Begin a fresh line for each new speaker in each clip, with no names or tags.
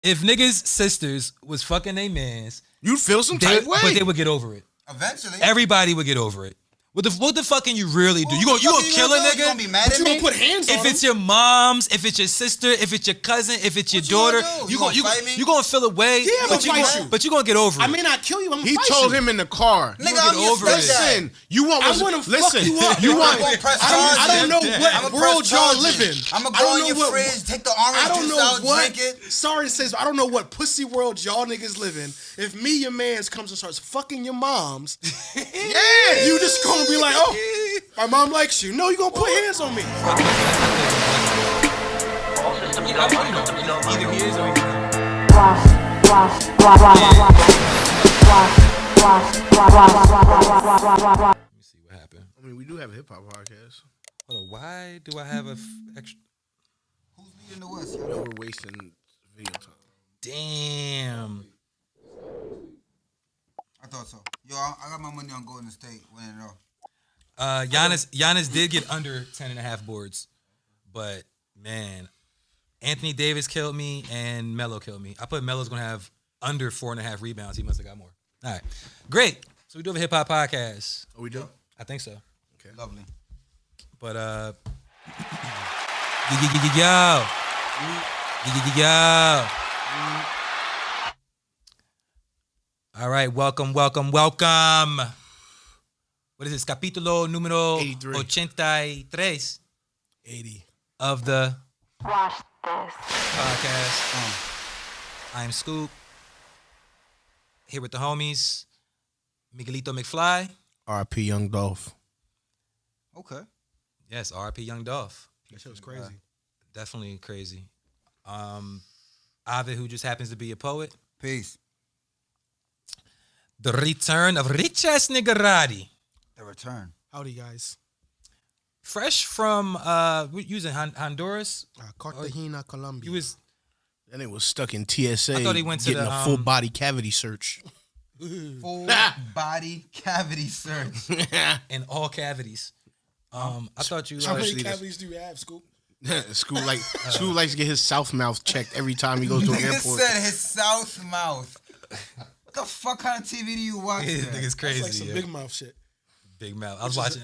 If niggas' sisters was fucking they mans,
You'd feel some type way.
but they would get over it.
Eventually.
Everybody would get over it. What the fuck can you really do? You gonna kill a nigga?
You gonna be mad at
you
me?
gonna put hands on
If it's your mom's, if it's your sister, if it's your cousin, if it's your daughter,
You gonna fight me?
you gonna feel away.
Yeah,
but you
fight you.
but you gonna get over it.
I may not kill you. I'm
He
fight
told
you.
him in the car.
Nigga,
gonna
I'm
get
your
over it.
stepdad.
You want? I want to fuck you up.
I'm gonna press
I don't know what world y'all live in.
I'm gonna go in your fridge, take the orange juice out, drink it.
Sorry to say, I don't know what pussy world y'all niggas live in. If me, your man's comes and starts fucking your moms, yeah, you just gonna be like, oh, my mom likes you. No, you gonna put hands on me.
Either he is or he's not. Let me see what happened.
I mean, we do have a hip hop podcast.
Hold on, why do I have a extra?
Who's leading the West?
No, we're wasting video time.
Damn.
I thought so. Yo, I got my money on Golden State winning it all.
Giannis did get under 10.5 boards, but man, Anthony Davis killed me and Melo killed me. I put Melo's gonna have under 4.5 rebounds. He must have got more. All right, great. So we do have a hip hop podcast.
Oh, we do?
I think so.
Okay,
lovely.
But yo. All right, welcome. What is this? Capítulo número 83.
80.
Of the
Watch this
podcast. I am Scoop. Here with the homies, Miguelito McFly.
R.I.P. Young Dolph.
Okay.
Yes, R.I.P. Young Dolph.
That shit was crazy.
Definitely crazy. Ovid, who just happens to be a poet.
Peace.
The return of Rich Ass Nigga Roddy.
The return.
Howdy, guys.
Fresh from using Honduras.
Cartagena, Colombia.
He was.
And it was stuck in TSA.
I thought he went to
getting a full body cavity search.
Full body cavity search.
In all cavities. I thought you.
How many cavities do you have, Scoop?
Scoop
likes to get his south mouth checked every time he goes to an
Nigga
airport.
said his south mouth. What the fuck kind of TV do you watch?
This nigga's crazy.
That's like some big mouth shit.
Big Mouth. I was watching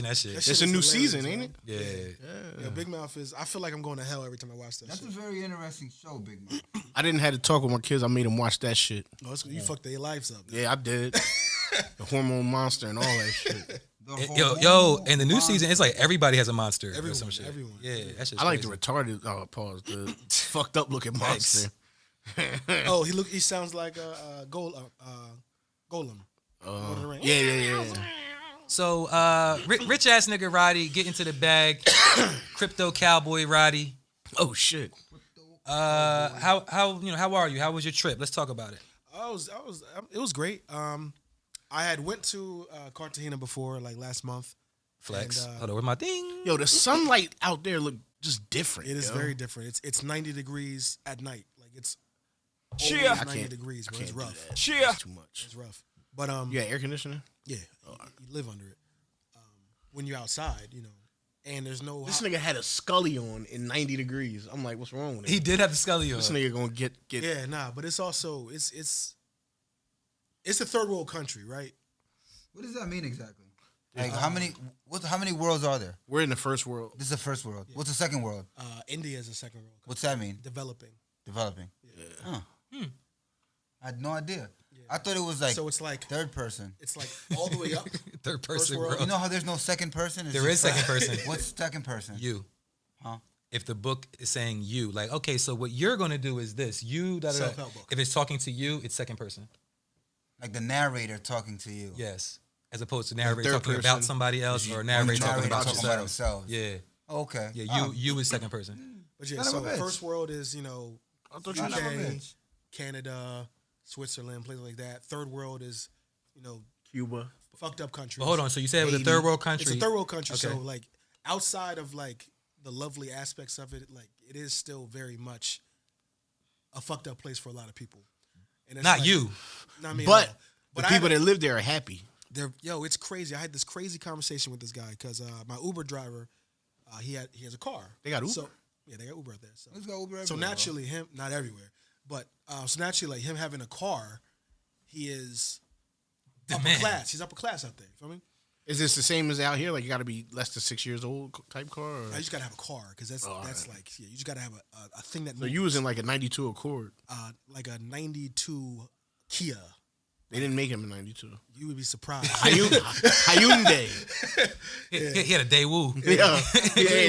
that shit.
It's a new season, ain't it?
Yeah.
Big Mouth is. I feel like I'm going to hell every time I watch that.
That's
shit.
a very interesting show, Big Mouth.
I didn't have to talk with my kids. I made them watch that shit.
Oh,
You fucked their lives up. Yeah, I did. The hormone monster and all that shit.
In the new season, it's like everybody has a monster.
Everyone,
or some shit.
everyone.
Yeah, that shit's
I like
crazy.
the retarded the fucked up looking monster.
Oh,
he sounds like a Golem.
Yeah. So, rich ass nigga Roddy get into the bag. Crypto cowboy Roddy.
Oh shit.
How are you? How was your trip? Let's talk about it.
It was great. I had went to Cartagena before, like last month.
Flex.
And,
hold on, where's my ding?
Yo, the sunlight out there look just different.
It
is
very
different. It's 90 degrees at night. Like it's
Cheer.
always 90 degrees, bro. It's rough.
Cheer.
It's too much. It's rough. But
You got air conditioner?
Yeah, you live under it. When you're outside, and there's no.
This
nigga had a Scully on in 90 degrees. I'm like, what's wrong with him?
He did have the Scully on.
This nigga gonna get. Yeah, nah, but it's also it's a third world country, right?
What does that mean exactly? Like how many worlds are there?
We're in the first world.
This is the first world. Yeah. What's the second world?
India is the second world country.
What's that mean?
Developing.
Yeah. Huh. I had no idea. Yeah. I thought it was like
so it's like
third person.
It's like all the way up.
Third person
world. You know how there's no second person?
There is second person.
What's second person?
You.
Huh?
If the book is saying you, like, okay, so what you're gonna do is this. You
self-help book.
If it's talking to you, it's second person.
Like the narrator talking to you.
Yes. As opposed to narrator talking about somebody else or narrator talking about themselves. Yeah.
Oh, okay.
Yeah, you is second person.
But yeah, so first world is, UK, Canada, Switzerland, places like that. Third world is,
Cuba.
Fucked up countries.
But hold on, so you said it was a third world country.
It's a third world country,
okay.
so like outside of like the lovely aspects of it, like it is still very much a fucked up place for a lot of people. And it's
not
like,
you.
Not me
but
the
people that live there are happy.
It's crazy. I had this crazy conversation with this guy because my Uber driver, he has a car.
They got Uber?
So, yeah, they got Uber out there. So,
Let's go Uber
so
everywhere,
naturally, not everywhere. But so naturally, like him having a car, he is
The
upper
man.
class. He's upper class out there. You feel me?
Is this the same as out here? Like you got to be less than 6 years old type car? Or?
You just gotta have a car because that's like you just gotta have a thing that.
So
moves.
you was in like a 92 Accord.
Like a 92 Kia.
They didn't make him in 92.
You would be surprised.
Hyundai.
He had a Daewoo.
Yeah,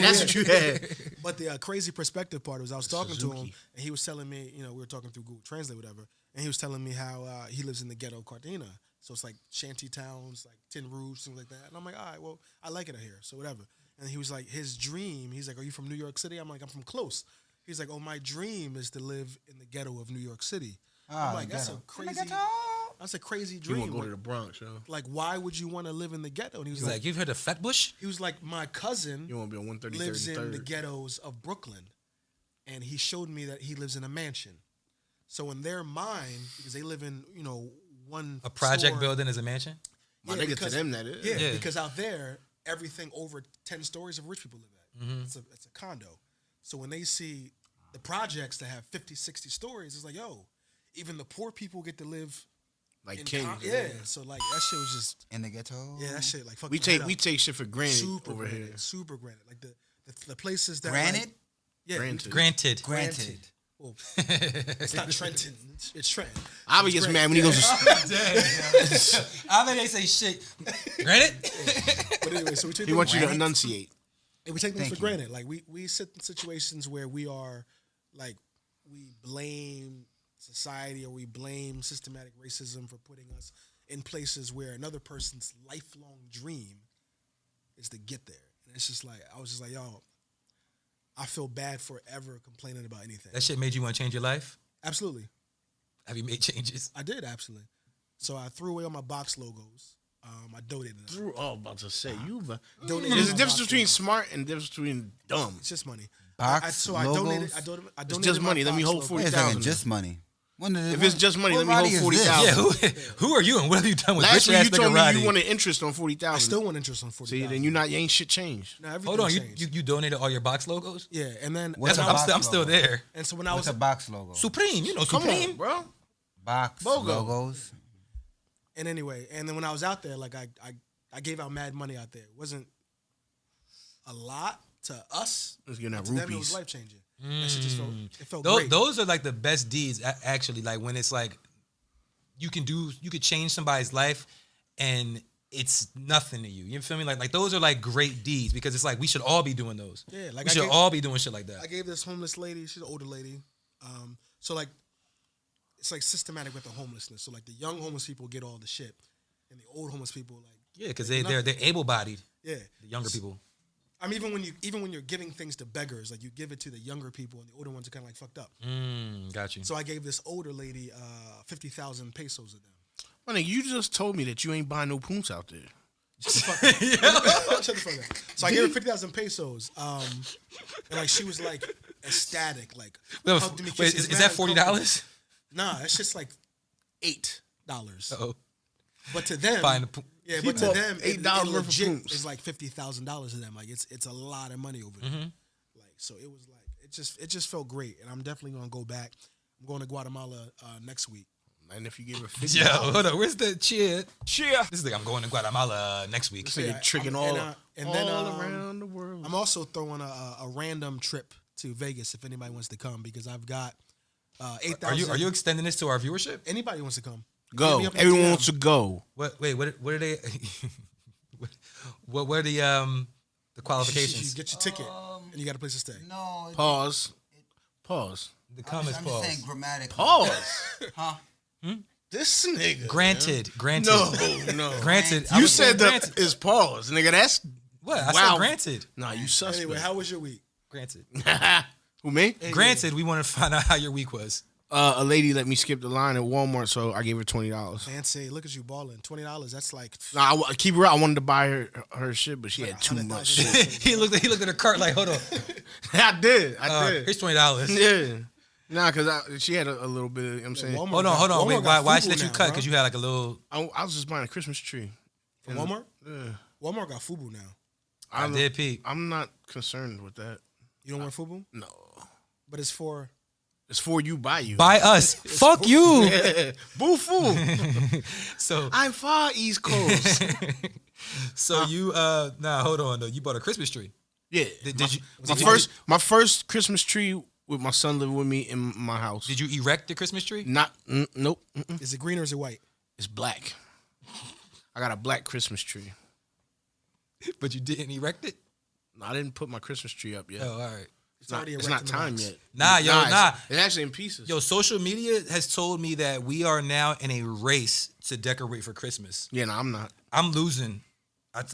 that's what you had.
But the crazy perspective part was I was talking to him, and he was telling me, we were talking through Google Translate, whatever, and he was telling me how he lives in the ghetto of Cartagena. So it's like shanty towns, like tin roofs, things like that. And I'm like, all right, well, I like it out here, so whatever. And he was like, his dream, he's like, are you from New York City? I'm like, I'm from close. He's like, oh, my dream is to live in the ghetto of New York City. I'm like, that's a crazy
You
dream.
want to go to the Bronx, yo?
Like, why would you want to live in the ghetto? And he was
He's like, you've heard of Flatbush?
he was like, my cousin
You want to be on 130,
lives in the
33rd.
ghettos of Brooklyn, and he showed me that he lives in a mansion. So in their mind, because they live in one
A project
store-
building is a mansion?
My nigga, to them that is.
Yeah,
Yeah.
because out there, everything over 10 stories of rich people live at.
Mm-hmm.
It's a condo. So when they see the projects that have 50, 60 stories, it's like, yo, even the poor people get to live
Like
in
kings.
yeah. So like that shit was just
In the ghetto.
that shit like fuck
We
my head
take
up.
shit for granted
super
over
granted,
here.
super granted. Like the places that
Granted?
like, yeah,
Granted.
Granted.
Granted.
Well, it's not Trenton. It's Trenton.
I'll be just mad when he goes to
I bet they say shit. Granted?
But anyway, so we take
He wants you to
Granted?
enunciate.
we take things
Thank
for
you.
granted. Like we sit in situations where we are like we blame society or we blame systematic racism for putting us in places where another person's lifelong dream is to get there. And it's just like I was just like, yo, I feel bad for ever complaining about anything.
That shit made you want to change your life?
Absolutely.
Have you made changes?
I did, absolutely. So I threw away all my box logos. I donated them.
About to say you.
Donated
There's a
my
difference
box
between
logos.
smart and a difference between dumb.
It's just money.
Box
So I
logos?
donated. I donated
It's just
my
money. Let me
box
hold
logos.
40.
Wait a second,
40,000.
just money. When did it,
If it's just money, let me hold 40,000.
Yeah, who are you and what have you done with
Last
rich ass
week you told me
nigga
you wanted interest on 40,000.
I still want interest on 40,000.
See, then you ain't shit changed.
No, everything
Hold on,
changed.
you donated all your box logos?
Yeah, and then
What's
and
a
I was-
box
I'm still
logo?
there.
and so when I
What's
was
a box logo?
Supreme, you know
Come
Supreme.
on, bro.
Box
Bogo.
logos.
and anyway, and then when I was out there, like I gave out mad money out there. It wasn't a lot to us.
Let's get that
To them, it was
rupees.
life changing. That shit just felt
Those,
great.
those are like the best deeds, actually. Like when it's like you could change somebody's life, and it's nothing to you. You feel me? Like those are like great deeds because it's like we should all be doing those.
Yeah, like
we
I
should
gave-
all be doing shit like that.
I gave this homeless lady. She's an older lady. So like, it's like systematic with the homelessness. So like the young homeless people get all the shit, and the old homeless people like
Yeah, because they're able bodied.
yeah.
The younger people.
I mean, even when you're giving things to beggars, like you give it to the younger people, and the older ones are kind of like fucked up.
Got you.
So I gave this older lady 50,000 pesos of them.
My nigga, you just told me that you ain't buying no poons out there.
Shut the fuck up. So I gave her 50,000 pesos, and like she was like ecstatic, like hugged me,
Wait,
kissed me,
is
mad
that $40?
uncomfortable. Nah, that's just like $8.
Oh,
But to them,
buying the po-
yeah,
He
but to
bought
them,
$8
it
worth of
legit
poops.
is like $50,000 to them. Like it's a lot of money over there. Like so, it was like it just felt great, and I'm definitely gonna go back. I'm going to Guatemala next week.
And if you gave her 50,
Yo, hold on. Where's the cheer?
cheer.
This is like I'm going to Guatemala next week.
This nigga
Yeah,
tricking
I'm-
all around the world.
I'm also throwing a random trip to Vegas if anybody wants to come because I've got 8,000.
Are you extending this to our viewership?
Anybody wants to come?
Go.
Hit me up in
Everyone
DM.
wants to go.
What are they? what are the
You
qualifications?
get your ticket and you got a place to stay.
No.
Pause. Pause.
The comments
I'm just saying
pause.
grammatically.
Pause.
Huh?
This nigga.
Granted.
No.
Granted. I
You
was
said
saying
the
granted.
is pause, nigga. That's
What? I
wow.
said granted.
Nah, you suspect.
Anyway, how was your week?
Granted.
Who me?
Granted, we want to find out how your week was.
A lady let me skip the line at Walmart, so I gave her $20.
Fancy. Look at you balling. $20. That's like
Nah, I keep her out. I wanted to buy her shit, but she had too
$100,000.
much shit.
he looked at her cart like, hold on.
I did. I did.
Here's $20.
Yeah. Nah, because she had a little bit of, you know what I'm saying?
Walmart
Hold on.
Walmart
Wait,
got
why she
FUBU
let you
now,
cut?
bro.
Because you had like a little.
I was just buying a Christmas tree.
From Walmart.
Yeah.
Walmart got FUBU now.
I did peep.
I'm not concerned with that.
You don't wear FUBU,
No.
but it's for
It's for you, by you.
By us. Fuck you.
Boo fool.
So
I'm far East Coast.
so you hold on though. You bought a Christmas tree.
Yeah.
Did you
My first Christmas tree with my son living with me in my house.
Did you erect the Christmas tree?
Nope.
Is it green or is it white?
It's black. I got a black Christmas tree.
But you didn't erect it?
No, I didn't put my Christmas tree up yet.
Oh, all right.
It's already
It's
erect
not
in the
time
box.
yet.
Nah.
It's actually in pieces.
Yo, social media has told me that we are now in a race to decorate for Christmas.
Yeah, no, I'm not.
I'm losing.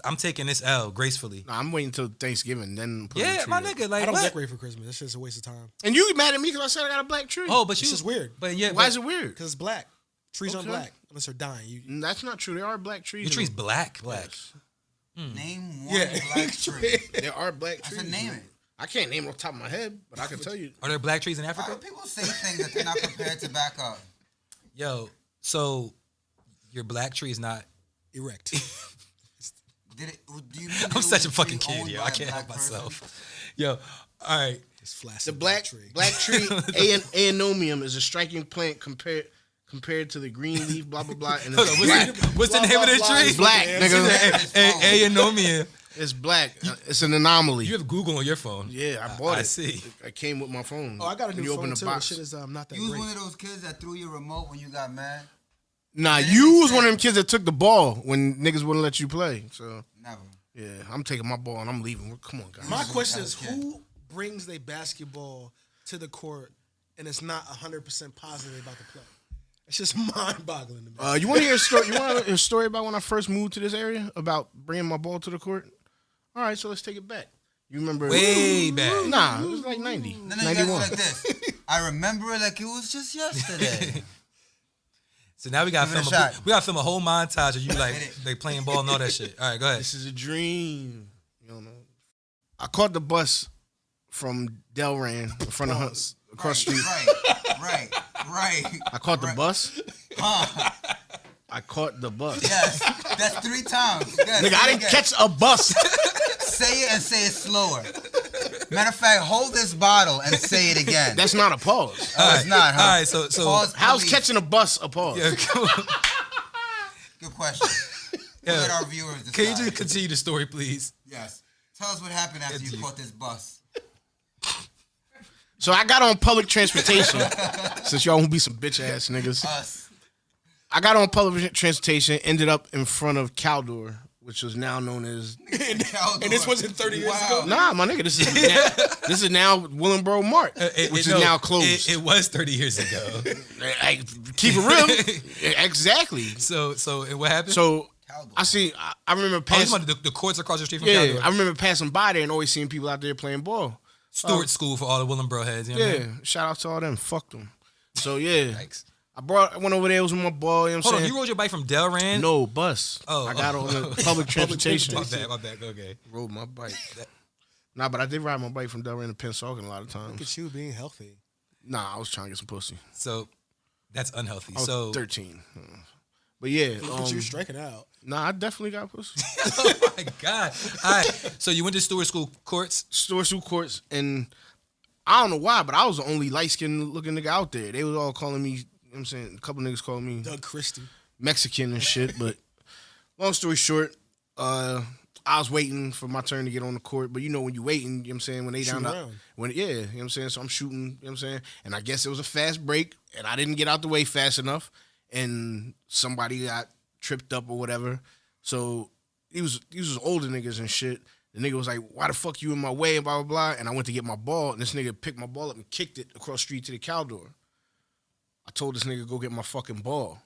I'm taking this L gracefully.
No, I'm waiting until Thanksgiving, then put the
Yeah,
tree
my
up.
nigga,
I
like
don't
what?
decorate for Christmas. That's just a waste of time.
And you mad at me because I said I got a black tree.
Oh, but
It's
you
just weird.
But yeah,
Why is it weird?
Because it's black. Trees aren't
Okay.
black unless they're dying.
That's not true. There are black trees.
your tree's black? Black.
Yes.
Name one
Yeah.
black tree.
There are black
I
trees.
said name it.
I can't name it off the top of my head, but I can tell you.
Are there black trees in
Why
Africa?
do people say things that they're not prepared to back up?
Yo, so your black tree is not.
Erect.
Do you mean
I'm
it
such a
was
fucking
tree
kid,
owned
yo.
by
I
a
can't
black
help
person?
myself. Yo, all right.
It's flaccid.
The black tree, Aenomium, is a striking plant compared to the green leaf, blah blah blah. And
Hold
it's
on,
black.
what's the
Blah,
name of
blah,
this
blah.
tree?
It's black, nigga.
Aenomia.
It's black. It's an anomaly.
You have Google on your phone.
Yeah, I bought it.
I see.
It came with my phone.
Oh, I got a
When
new
you
phone
open the
too. The
box.
shit is not that
You was
great.
one of those kids that threw your remote when you got mad?
Nah,
It
you
makes
was one of them
sense.
kids that took the ball when niggas wouldn't let you play. So
Never.
yeah, I'm taking my ball and I'm leaving. Come on, guys.
My question is,
As a kid.
who brings their basketball to the court and it's not 100% positive about the play? It's just mind-boggling to me.
You want to hear a story? You want to hear a story about when I first moved to this area about bringing my ball to the court? All right, so let's take it back. You remember?
Way back.
Nah, it was like 90,
No, you guys go
91.
like this. I remember it like it was just yesterday.
So now we got to
Give it
film.
a shot.
We got to film a whole montage of you
Hit
like
it.
they playing ball and all that shit. All right, go ahead.
This is a dream. You don't know. I caught the bus from Delran in front of us across the street.
Right.
I caught the bus.
Huh.
I caught the bus.
Yes. That's 3 times. Yes,
Nigga,
say
I
it
didn't
again.
catch a bus.
Say it and say it slower. Matter of fact, hold this bottle and say it again.
That's not a pause.
Oh, it's not, huh?
All right, so
Pause,
How's
please.
catching a bus a pause?
yeah, come on.
Good question.
Yeah.
Let our viewers decide.
Can you just continue the story, please?
Yes. Tell us what happened after
It's
you
you.
caught this bus.
So I got on public transportation. Since y'all won't be some bitch ass niggas.
Us.
I got on public transportation, ended up in front of Caldor, which is now known as.
And this wasn't 30 years ago?
Nah, my nigga, this is now Willenboro Mart, which is now closed.
It was 30 years ago.
Hey, keep it real. Exactly.
So what happened?
So
Caldor.
I remember
oh, you
passing.
want the courts across the street from
Yeah,
Caldor.
I remember passing by there and always seeing people out there playing ball.
Stewart School for all the Willenboro heads. You know what I
Yeah,
mean?
shout out to all them. Fuck them. So yeah,
Yikes.
I went over there. It was with my ball. You know what
Hold
I'm
on,
saying?
you rode your bike from Delran?
No bus.
Oh,
I got on the public transportation.
My bad. Okay.
Rode my bike. Nah, but I did ride my bike from Delran to Pensacola a lot of
Look
times.
at you being healthy.
Nah, I was trying to get some pussy.
So that's unhealthy.
I was
So
13. But yeah,
Look at you striking out.
nah, I definitely got pussy.
oh my God. All right. So you went to Stewart School courts.
Store Sioux courts, and I don't know why, but I was the only light skinned looking nigga out there. They was all calling me, you know what I'm saying? A couple niggas calling me
Doug Christie.
Mexican and shit. But long story short, I was waiting for my turn to get on the court. But you know when you waiting, you know what I'm saying, when they
Shooting
down
around.
when you know what I'm saying? So I'm shooting, you know what I'm saying? And I guess it was a fast break, and I didn't get out the way fast enough, and somebody got tripped up or whatever. So these was older niggas and shit. The nigga was like, why the fuck you in my way, and blah, blah, blah. And I went to get my ball, and this nigga picked my ball up and kicked it across the street to the Caldor. I told this nigga, go get my fucking ball.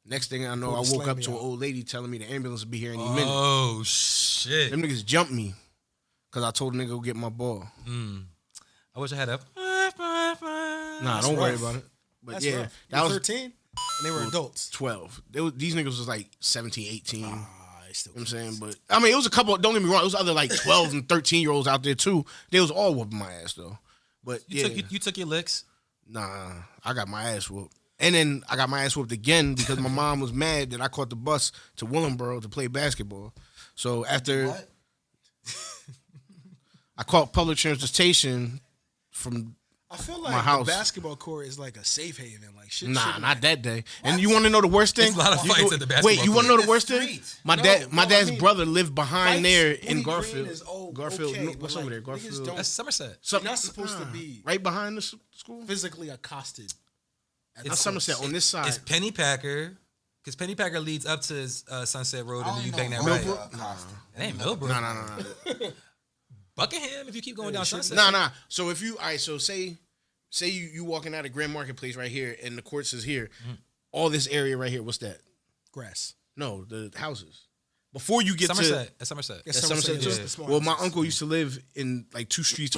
Next thing I know, I
Pulled the
woke up
slammy
to an
out.
old lady telling me the ambulance will be here any minute.
Oh shit.
Them niggas jumped me because I told the nigga, go get my ball.
I wish I had a.
Nah, don't worry
rough.
about it. But
That's
yeah,
rough.
that
You were
was
13, and they were adults.
12. These niggas was like 17, 18. You know
They still
what I'm saying? But I mean, it was a couple, don't get me wrong, it was other like 12 and 13-year-olds out there too. They was all whooping my ass though. But
You took your licks.
nah, I got my ass whooped. And then I got my ass whooped again because my mom was mad that I caught the bus to Willenboro to play basketball. So after
What?
I caught public transportation from
I feel
my
like
house.
the basketball court is like a safe haven. Like shit.
Nah,
shouldn't-
not that day. And you want to know the worst thing?
There's a lot of fights at the basketball
Wait, you want to know the
court.
worst
The
thing?
street.
My
No,
dad's
I mean,
brother lived behind there
Fights,
in
Woody
Garfield.
Green is
Garfield,
okay,
no,
but,
what's
like,
over there?
niggas
Garfield.
don't-
That's Somerset.
You're not supposed to be
right behind the school.
physically accosted.
Not Somerset on this side.
It's Pennypacker, because Pennypacker leads up to Sunset Road, and then you bang that
Right.
right. It ain't Millbrook.
No.
Buckingham, if you keep going down Sunset.
Nah. So if you, all right, so say you walking out of Grand Marketplace right here, and the courts is here. All this area right here, what's that?
Grass.
No, the houses. Before you get
Somerset.
to
That's Somerset.
Yeah,
that's
Somerset
Somerset
is
too?
the small
Well, my
houses.
uncle used to live in like 2 streets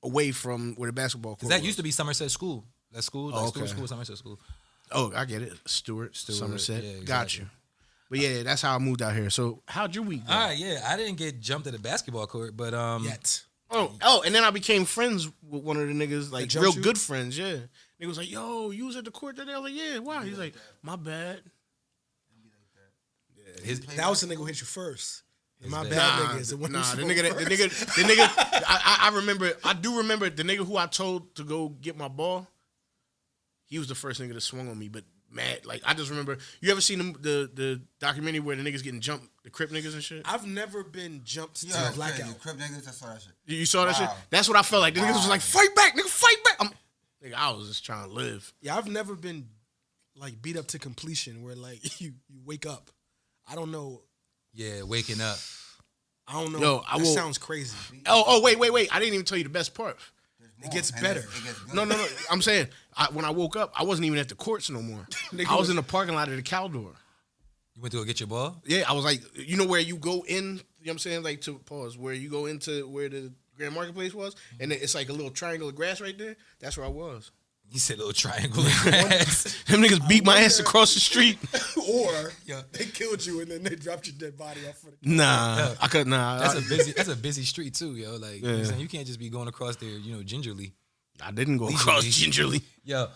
away from where the basketball court
Because that
was.
used to be Somerset School. That school, like Stewart School, Somerset School.
Oh, I get it. Stewart, Somerset.
yeah, exactly.
Got you. But yeah, that's how I moved out here. So how'd your week go?
All right, yeah. I didn't get jumped at the basketball court, but
Yet.
Oh, and then I became friends with one of the niggas, like
jumped
real
you?
good friends, yeah. Nigga was like, yo, you was at the court that day? I was like, yeah, why? He's like, my bad.
That was the nigga who hit you first. My
bad.
bad
Nah,
nigga is the one
nah,
who
the nigga, I remember, I do remember the nigga who I told to go get my ball, he was the first nigga that swung on me, but mad, like, I just remember, you ever seen the documentary where the niggas getting jumped, the Crip niggas and shit?
I've never been jumped to
Yeah,
a blackout.
Crip niggas, I saw that shit.
You saw that shit?
Wow.
That's what I felt like. The niggas was like, fight back, nigga, fight back. Nigga, I was just trying to live.
Yeah, I've never been like beat up to completion where like you wake up. I don't know.
yeah, waking up.
I don't know.
Yo, I
that
will-
sounds crazy.
Oh, wait. I didn't even tell you the best part.
It gets
And
better.
it gets good.
No. I'm saying, when I woke up, I wasn't even at the courts no more. I was in the parking lot of the Caldor.
You went to go get your ball?
Yeah, I was like, you know where you go in, you know what I'm saying? Like, to pause, where you go into where the Grand Marketplace was, and it's like a little triangle of grass right there. That's where I was.
You said little triangle of grass.
Them niggas beat my ass across the street.
Or
Yeah.
they killed you and then they dropped your dead body off for the
Nah, I could, nah.
That's a busy street too, yo. Like, you know what I'm
Yeah.
saying? You can't just be going across there, gingerly.
I didn't go
Leisurely.
across gingerly.
Yo,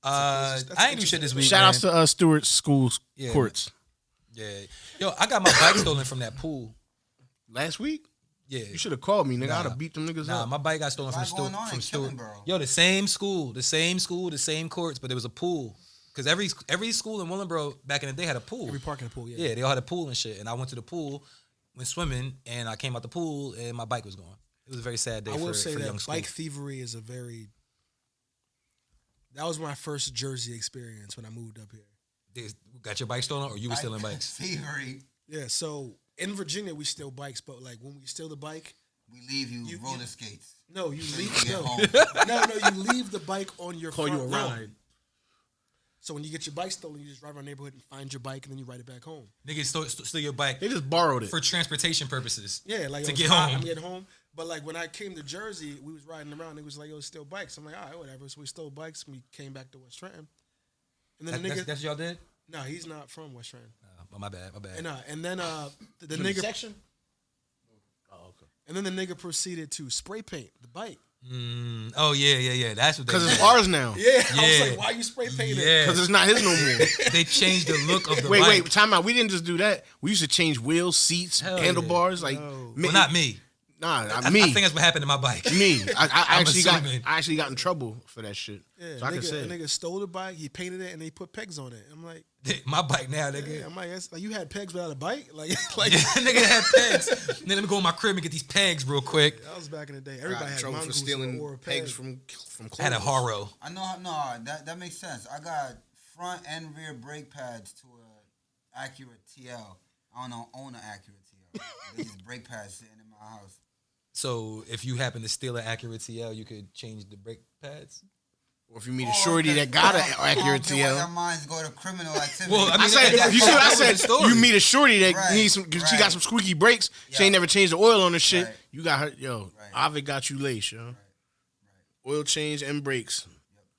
I ain't do shit this week.
Shout
man.
outs to Stewart School's
Yeah.
courts.
Yeah. Yo, I got my bike stolen from that pool.
Last week?
Yeah.
You should have called me, nigga.
Nah.
I'd have beat them niggas
Nah,
up.
my bike got stolen
What's
from
going on in
Stewart.
Killingborough?
Yo, the same school, the same courts, but there was a pool. Because every school in Willingboro back in the day had a pool.
Every park in the pool, yeah.
Yeah, they all had a pool and shit. And I went to the pool, went swimming, and I came out the pool and my bike was gone. It was a very sad day
I will
for
say
young
that
school.
bike thievery is that was my first Jersey experience when I moved up here.
They got your bike stolen or you were stealing bikes?
Thievery.
Yeah, so in Virginia we steal bikes, but like when we steal the bike,
We leave you,
You-
roller skates.
no, you
You
leave
get
no,
home.
no, you leave the bike on your
Call
front
you a
lawn.
ride.
So when you get your bike stolen, you just drive around the neighborhood and find your bike, and then you ride it back home.
Niggas steal your bike
They just borrowed it.
for transportation purposes.
Yeah, like
To
I was
get
hot,
home.
I'm getting home. But like when I came to Jersey, we was riding around. It was like, yo, steal bikes. I'm like, all right, whatever. So we stole bikes. And we came back to West Trenton. And then the nigga,
That's what y'all did?
no, he's not from West Trenton.
Oh, my bad.
And then the
From
nigga,
section?
and then the nigga proceeded to spray paint the bike.
Oh, yeah. That's what they
Because it's
did.
ours now.
Yeah, I was
Yeah.
like, why you spray painting?
Yeah.
Because it's not his no more.
They changed the look of the
Wait,
bike.
time out. We didn't just do that. We used to change wheels, seats,
Hell
handlebars. Like,
Well, not me.
Nah,
I
me.
think that's what happened to my bike.
me. I
assuming.
actually got in trouble for that shit.
Yeah,
So I can say.
a nigga stole the bike. He painted it and they put pegs on it. I'm like,
My bike now, nigga.
yeah, I'm like, that's, like you had pegs without a bike. Like,
Nigga had pegs. Then let me go in my crib and get these pegs real quick.
that was back in the day.
I
Everybody
got in
had
trouble for
mongoose
stealing
or
pegs from clothes.
I had a Haro.
I know, no, that makes sense. I got front and rear brake pads to a Acura TL. I don't own an Acura TL. There's these brake pads sitting in my house.
So if you happen to steal an Acura TL, you could change the brake pads?
Or if you meet a shorty that got an Acura
Your
TL.
minds go to criminal activity.
Well, I mean,
I said,
that-
you see what I
that was the
said?
story.
You meet a shorty that
Right,
needs some, cause she
right.
got some squeaky brakes. She
Yeah.
ain't never changed the oil on her shit.
Right.
You got her, yo.
Right.
Ave got you laced, yo. Oil change and brakes.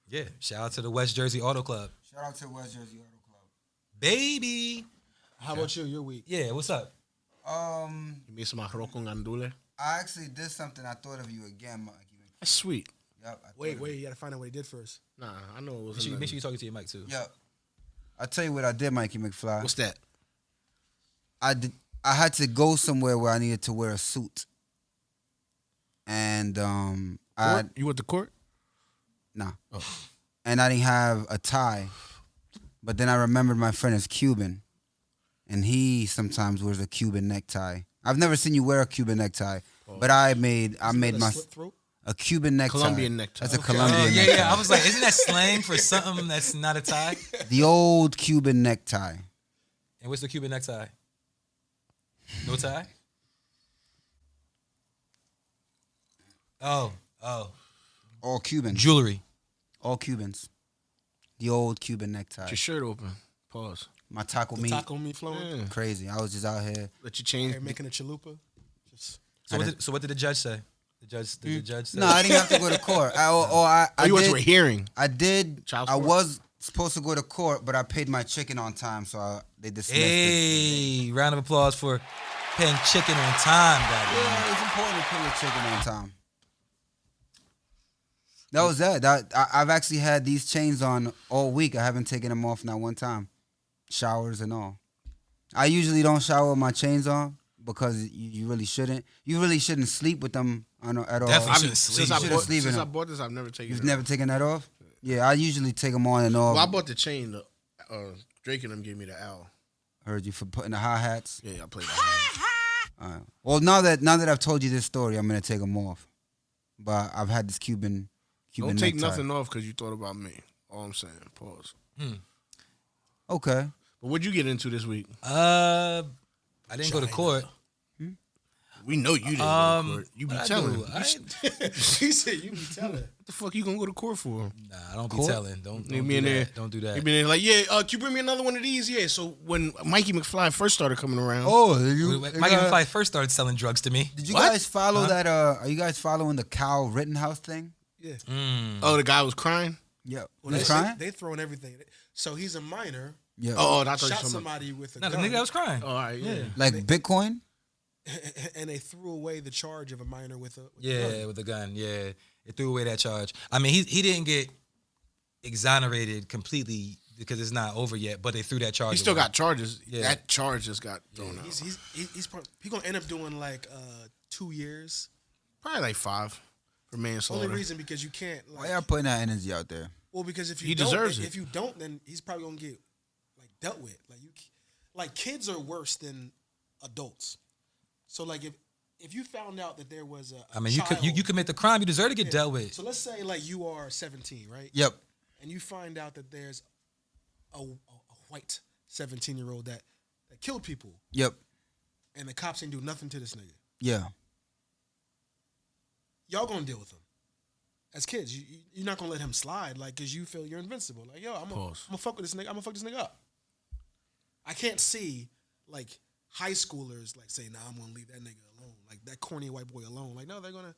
Yeah. Shout out to the West Jersey Auto Club.
Shout out to West Jersey Auto Club.
Baby.
How about you? Your week?
Yeah, what's up?
You made some arroz con andule.
I actually did something. I thought of you again, Mikey.
That's sweet.
Yep. I thought
Wait,
of
you gotta find out what he did first.
Nah, I know it was.
Make sure you're talking to your mic, too.
you. Yep. I'll tell you what I did, Mikey McFly.
What's that?
I had to go somewhere where I needed to wear a suit. And
Court? You went to court?
Nah.
Oh.
And I didn't have a tie. But then I remembered my friend is Cuban. And he sometimes wears a Cuban necktie. I've never seen you wear a Cuban necktie. But I made my
slip throat?
a Cuban necktie.
Colombian necktie.
That's a
Okay.
Colombian
yeah,
necktie.
yeah. I was like, isn't that slang for something that's not a tie?
The old Cuban necktie.
And what's the Cuban necktie? No tie? Oh.
All Cubans.
Jewelry.
All Cubans. The old Cuban necktie.
Your shirt open. Pause.
My taco
The
meat.
taco meat flowing.
Yeah.
Crazy. I was just out here.
Let you change.
Hey, making a chalupa. Just
So what did the judge say? Did the judge say?
No, I didn't have to go to court. I
you went to a
did.
hearing.
I did.
Child
I
support?
was supposed to go to court, but I paid my chicken on time, so they dismissed it.
Hey, round of applause for paying chicken on time, goddamn.
Yeah, it's important to pay your chicken on time. That was that. I've actually had these chains on all week. I haven't taken them off not one time. Showers and all. I usually don't shower with my chains on because you really shouldn't. You really shouldn't sleep with them at all.
Definitely
I've-
shouldn't sleep.
Since I
Should've
bought
sleep in
since I
them.
bought this, I've never taken
You've
it
never
off.
taken that off? Yeah, I usually take them on and off.
Well, I bought the chain. Drake and them gave me the owl.
Heard you for putting the hi hats.
Yeah, I played the
All right. Well, now that I've told you this story, I'm gonna take them off. But I've had this Cuban
Don't take
necktie.
nothing off because you thought about me. All I'm saying. Pause.
Okay.
But what'd you get into this week?
I didn't go to court.
We know you didn't go to court. You be
What I
telling.
do?
What
she said, "You be telling."
the fuck you gonna go to court for?
Nah, I don't be
Court?
telling. Don't
You
do
be in there.
that. Don't do that.
You been there like, yeah, can you bring me another one of these? Yeah. So when Mikey McFly first started coming around,
Oh,
Mikey McFly first started selling drugs to me.
Did you
What?
guys follow that? Are you guys following the Kyle Rittenhouse thing?
Yeah.
oh, the guy was crying.
Yep.
Well,
He's crying.
they throwing everything. So he's a minor.
Yeah.
Oh, I thought you
Shot
were talking about.
somebody with a
No, the
gun,
nigga that was crying.
Oh, all right, yeah.
Like Bitcoin.
and they threw away the charge of a minor with a gun.
Yeah, with the gun. Yeah, it threw away that charge. I mean, he didn't get exonerated completely because it's not over yet, but they threw that charge.
He still
away.
got charges.
Yeah.
That charge just got thrown out.
He's gonna end up doing like 2 years.
Probably like 5 for manslaughter.
Only reason because you can't.
Why
Like,
y'all putting that energy out there?
well, because if you
He
don't,
deserves it.
if you don't, then he's probably gonna get like dealt with. Like kids are worse than adults. So like if you found out that there was a
I mean,
child,
you commit the crime, you deserve to get dealt with.
So let's say like you are 17, right?
Yep.
And you find out that there's a white 17-year-old that killed people,
Yep.
and the cops ain't do nothing to this nigga.
Yeah.
Y'all gonna deal with him as kids. You're not gonna let him slide, like, cause you feel you're invincible. Like, yo, I'm gonna fuck with this nigga. I'm gonna fuck this nigga up. I can't see like high schoolers like say, nah, I'm gonna leave that nigga alone, like that corny white boy alone. Like, no, they're gonna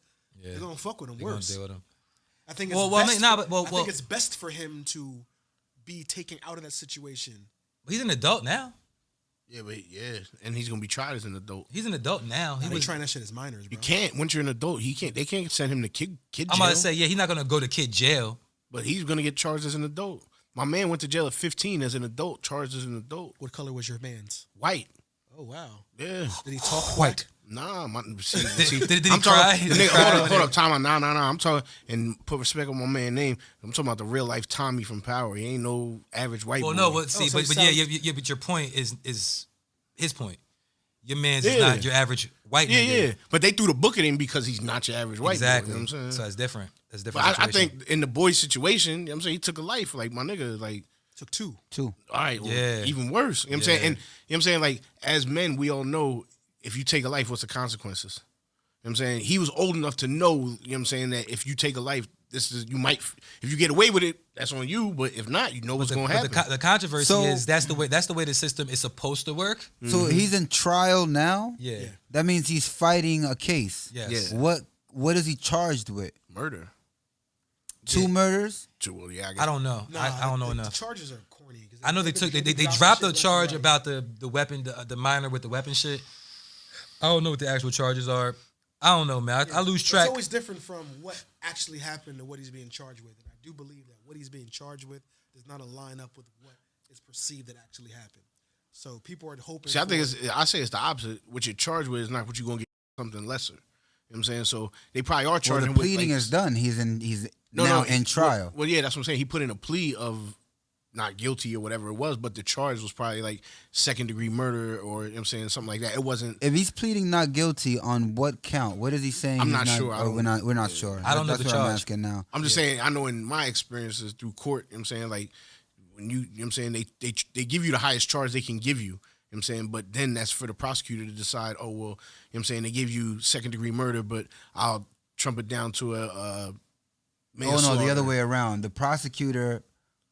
fuck with him
They're gonna
worse.
deal with him.
I think. It's
Well, I
best
mean, nah,
for-
but- well,
I
well-
think it's best for him to be taken out of that situation.
He's an adult now.
Yeah, but and he's gonna be tried as an adult.
He's an adult now. He
They
was.
trying that shit as minors, bro.
You can't once you're an adult. They can't send him to kid jail.
I'm about to say, yeah, he's not gonna go to kid jail.
but he's gonna get charged as an adult. My man went to jail at 15 as an adult, charged as an adult.
What color was your man's?
White.
Oh wow.
Yeah.
Did he talk
White.
Nah,
Did he
I'm
cry?
talking,
Did he
nigga,
cry?
hold up, time out. Nah. I'm talking and put respect on my man's name. I'm talking about the real life Tommy from Power. He ain't no average white
Well,
boy.
no, but see,
so
but
he
yeah,
sounds-
yeah, but your point is his point. Your man's
Yeah.
is not your average white
yeah,
nigga.
yeah. But they threw the book at him because he's not your average white
Exactly.
boy. You know what I'm saying?
So it's different. That's a
But
different.
I
situation.
think in the boy situation, you know what I'm saying, he took a life. Like, my nigga, like,
Took 2.
Two.
all right, well,
Yeah.
even worse. You know what I'm saying? And you know what I'm saying? Like, as men, we all know if you take a life, what's the consequences? You know what I'm saying? He was old enough to know, you know what I'm saying, that if you take a life, you might, if you get away with it, that's on you. But if not, you know what's going to happen.
The controversy
So-
is that's the way the system is supposed to work.
So he's in trial now.
Yeah.
Yeah.
That means he's fighting a case.
Yes.
Yeah.
What is he charged with?
Murder.
2 murders.
Well, yeah,
I don't know.
Nah,
I don't know
the
enough.
charges are corny. 'Cause
I know they
dropped
dropped the
shit left
charge
and right.
about the weapon, the minor with the weapon shit. I don't know what the actual charges are. I don't know, man. I lose track.
It's always different from what actually happened to what he's being charged with, and I do believe that what he's being charged with does not align up with what is perceived that actually happened. So people are hoping.
See, I think
for-
I say it's the opposite. What you're charged with is not what you're going to get something lesser. You know what I'm saying? So they probably are
Well,
charging
the
him with,
pleading
like,
is done. He's in trial.
Well, yeah, that's what I'm saying. He put in a plea of not guilty or whatever it was, but the charge was probably like second-degree murder or, you know what I'm saying, something like that. It wasn't.
If he's pleading not guilty on what count? What is he saying?
I'm
he's
not sure.
We're not sure.
I don't know
That's
the
what I'm
charge.
asking now.
I'm just saying, I know in my experiences through court, you know what I'm saying, like, when you know what I'm saying, they give you the highest charge they can give you, you know what I'm saying, but then that's for the prosecutor to decide, oh, well, you know what I'm saying, they gave you second-degree murder, but I'll trump it down to a manslaughter.
Oh, no, the other way around. The prosecutor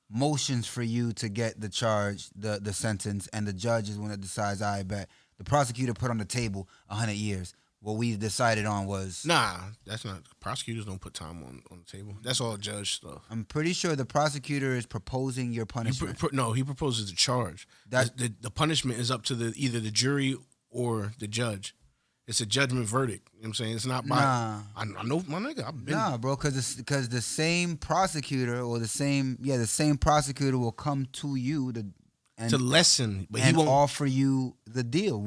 motions for you to get the charge, the sentence, and the judge is one that decides, I bet. The prosecutor put on the table 100 years. What we decided on was...
Nah, that's not... Prosecutors don't put time on the table. That's all judge stuff.
I'm pretty sure the prosecutor is proposing your punishment.
No, he proposes the charge. The punishment is up to either the jury or the judge. It's a judgment verdict. You know what I'm saying? It's not by...
Nah.
I know, my nigga. I've been...
Nah, bro, because the same prosecutor or the same prosecutor will come to you
to lessen, but he
and
won't
offer you the deal.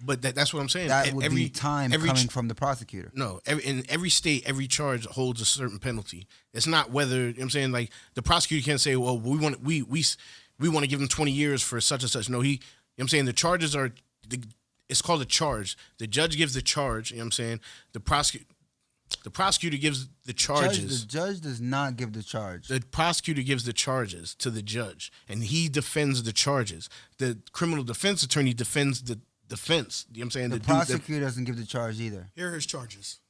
But that's what I'm saying.
That would be time coming from the prosecutor.
No, in every state, every charge holds a certain penalty. It's not whether, you know what I'm saying, like the prosecutor can't say, well, we want to give him 20 years for such and such. No, you know what I'm saying, the charges are it's called a charge. The judge gives the charge, you know what I'm saying? The prosecutor gives the charges.
The judge does not give the charge.
The prosecutor gives the charges to the judge, and he defends the charges. The criminal defense attorney defends the defense. You know what I'm saying?
The prosecutor doesn't give the charge either.
Here are his charges.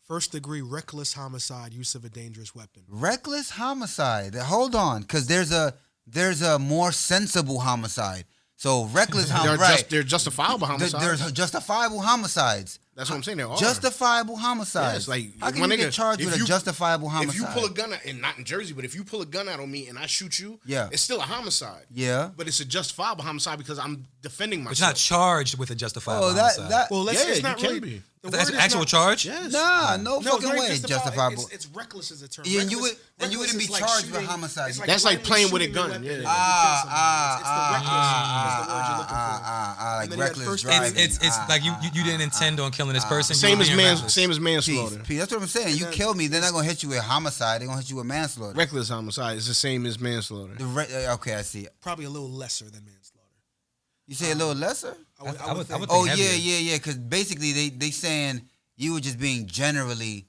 First-degree reckless homicide, use of a dangerous weapon.
Reckless homicide. Hold on, because there's a more sensible homicide. So reckless homicide.
They're justifiable homicides.
There's justifiable homicides.
That's what I'm saying. There are
justifiable homicides.
Yes, like
how can
my
you
nigga,
get charged with a justifiable homicide?
If you pull a gun out, and not in Jersey, but if you pull a gun out on me and I shoot you,
yeah,
it's still a homicide.
Yeah,
but it's a justifiable homicide because I'm defending myself.
But you're not charged with a justifiable homicide.
It's not really.
Be.
That's an actual charge?
Yes. Nah, no fucking way. It's justifiable.
It's reckless as a term.
Yeah, you wouldn't be charged with homicide.
That's like playing with a gun. Yeah.
Like reckless driving.
It's like you didn't intend on killing this person.
Same as manslaughter.
Peace. That's what I'm saying. You kill me, they're not gonna hit you with homicide. They're gonna hit you with manslaughter.
Reckless homicide is the same as manslaughter.
Okay, I see it.
Probably a little lesser than manslaughter.
You say a little lesser?
I would think
yeah. Because basically they saying you were just being generally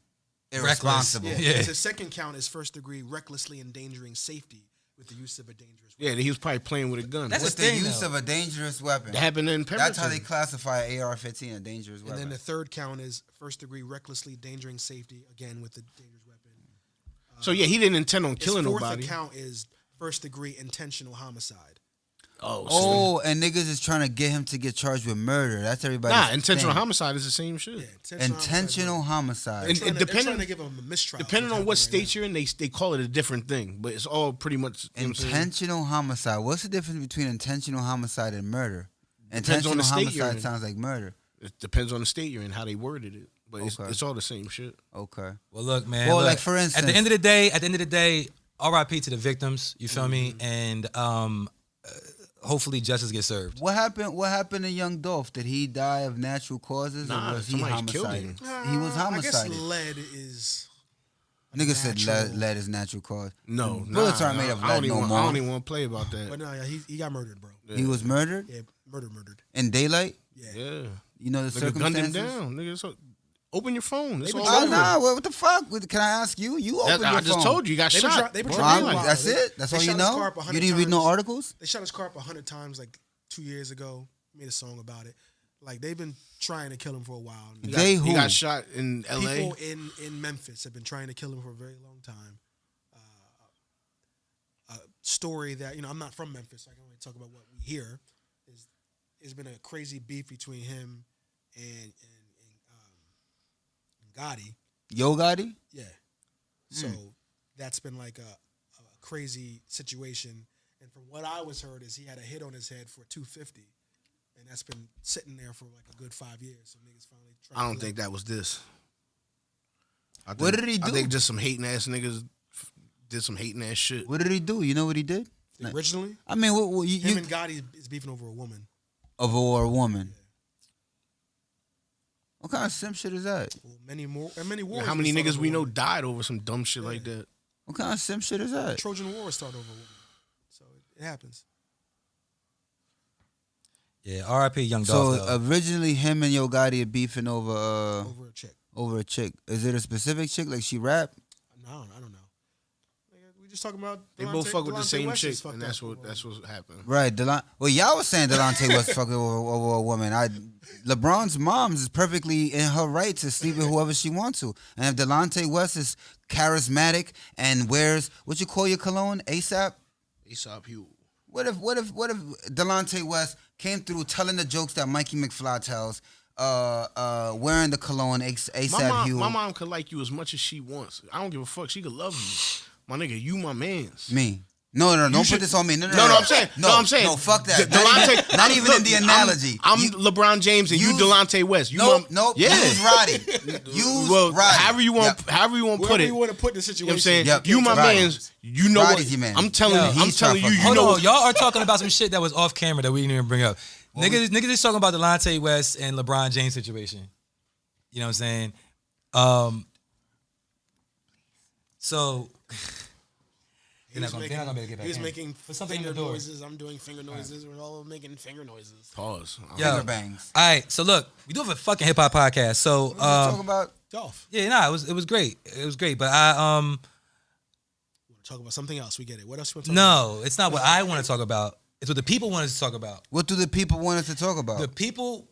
irresponsible.
Yeah. The second count is first degree recklessly endangering safety with the use of a dangerous weapon.
Yeah, he was probably playing with a gun.
That's with the use of a dangerous weapon.
That happened in Pemberton.
That's how they classify AR-15, a dangerous weapon.
And then the third count is first degree recklessly endangering safety, again with the dangerous weapon.
So yeah, he didn't intend on killing nobody.
His fourth count is first degree intentional homicide.
And niggas is trying to get him to get charged with murder. That's everybody.
Nah, intentional homicide is the same shit.
Yeah, intentional homicide.
And depending to give him a mistrial.
Depending on what state you're in, they call it a different thing, but it's all pretty much
intentional homicide. What's the difference between intentional homicide and murder? Intentional homicide sounds like murder.
It depends on the state you're in, how they worded it, but it's all the same shit.
Okay.
Well, look, man.
Well, like for instance,
at the end of the day, R.I.P. to the victims. You feel me? And hopefully justice gets served.
What happened to young Dolph? Did he die of natural causes or was he homicided? He was homicided.
I guess lead is.
Nigga said lead is natural cause.
No,
bullets aren't made of lead no more.
I don't even want to play about that.
But no, he got murdered, bro.
Yeah. He was murdered?
Yeah, murdered.
In daylight?
Yeah.
You know the circumstances?
Gunned him down, nigga. So, open your phone. It's all
over. Nah, what the fuck? Can I ask you? You open your phone.
I just told you, you got shot.
That's it? That's all you know? You didn't read no articles?
They shot his car up 100 times like 2 years ago. Made a song about it. Like they've been trying to kill him for a while.
He
got shot in L.A.
People in Memphis have been trying to kill him for a very long time. A story that I'm not from Memphis, so I can only talk about what we hear. There's been a crazy beef between him and Gotti.
Yo Gotti?
Yeah. So that's been like a crazy situation. And from what I was heard is he had a hit on his head for $250. And that's been sitting there for like a good 5 years. So niggas finally tried.
I don't think that was this.
What did he do?
I think just some hating ass niggas did some hating ass shit.
What did he do? You know what he did?
Originally?
I mean,
him and Gotti is beefing over a woman.
Over a woman. What kind of simp shit is that?
Well, many wars.
How many
were started
niggas
over
we know
women.
died over some dumb shit like that?
What kind of simp shit is that?
Trojan War started over women, so it happens.
Yeah, R.I.P. Young
So
Dolph. though.
originally, him and Yo Gotti are beefing over
Over a chick.
over a chick. Is it a specific chick? Like she rap?
No, I don't know. Nigga, we just talking about.
They both fuck with the
Delonte
same
West
chick,
is fucked
and that's
up.
what happened.
Right. Well, y'all was saying Delonte was fucking over a woman. LeBron's mom is perfectly in her right to sleep with whoever she wants to. And if Delonte West is charismatic and wears what you call your cologne, ASAP.
Aesop Hugh.
What if Delonte West came through telling the jokes that Mikey McFly tells, wearing the cologne ASAP Hugh?
My mom could like you as much as she wants. I don't give a fuck. She could love you. My nigga, you my mans.
Me. No, don't
should-
put this on me. No,
I'm saying.
No, fuck that.
Delonte,
Not even in the analogy.
I'm LeBron James and you Delonte West. You my,
Nope.
Yeah.
Use Roddy. Use
well,
Roddy.
however you want,
Yep.
however you want to put
Wherever
it.
you want to put the situation.
You know what I'm saying?
Yep.
You my
Roddy.
mans. You know
Roddy's
what?
your man.
I'm telling
Yo,
you. I'm
he's
telling
trying
you.
to
You
Hold
know
on,
what?
y'all are talking about some shit that was off camera that we didn't even bring up. Niggas is talking about the Delonte West and LeBron James situation. You know what I'm saying? So
He was making, he was making
something in
finger
the door.
noises. I'm doing finger noises. We're all making finger noises.
Pause.
Yo.
Finger bangs.
All right, so look, we do have a fucking hip hop podcast. So
What are you talking about?
Dolph.
yeah, nah, it was great. It was great, but I
We want to talk about something else. We get it. What else you want to talk about?
no, it's not what I want to talk about. It's what the people want us to talk about.
What do the people want us to talk about?
The people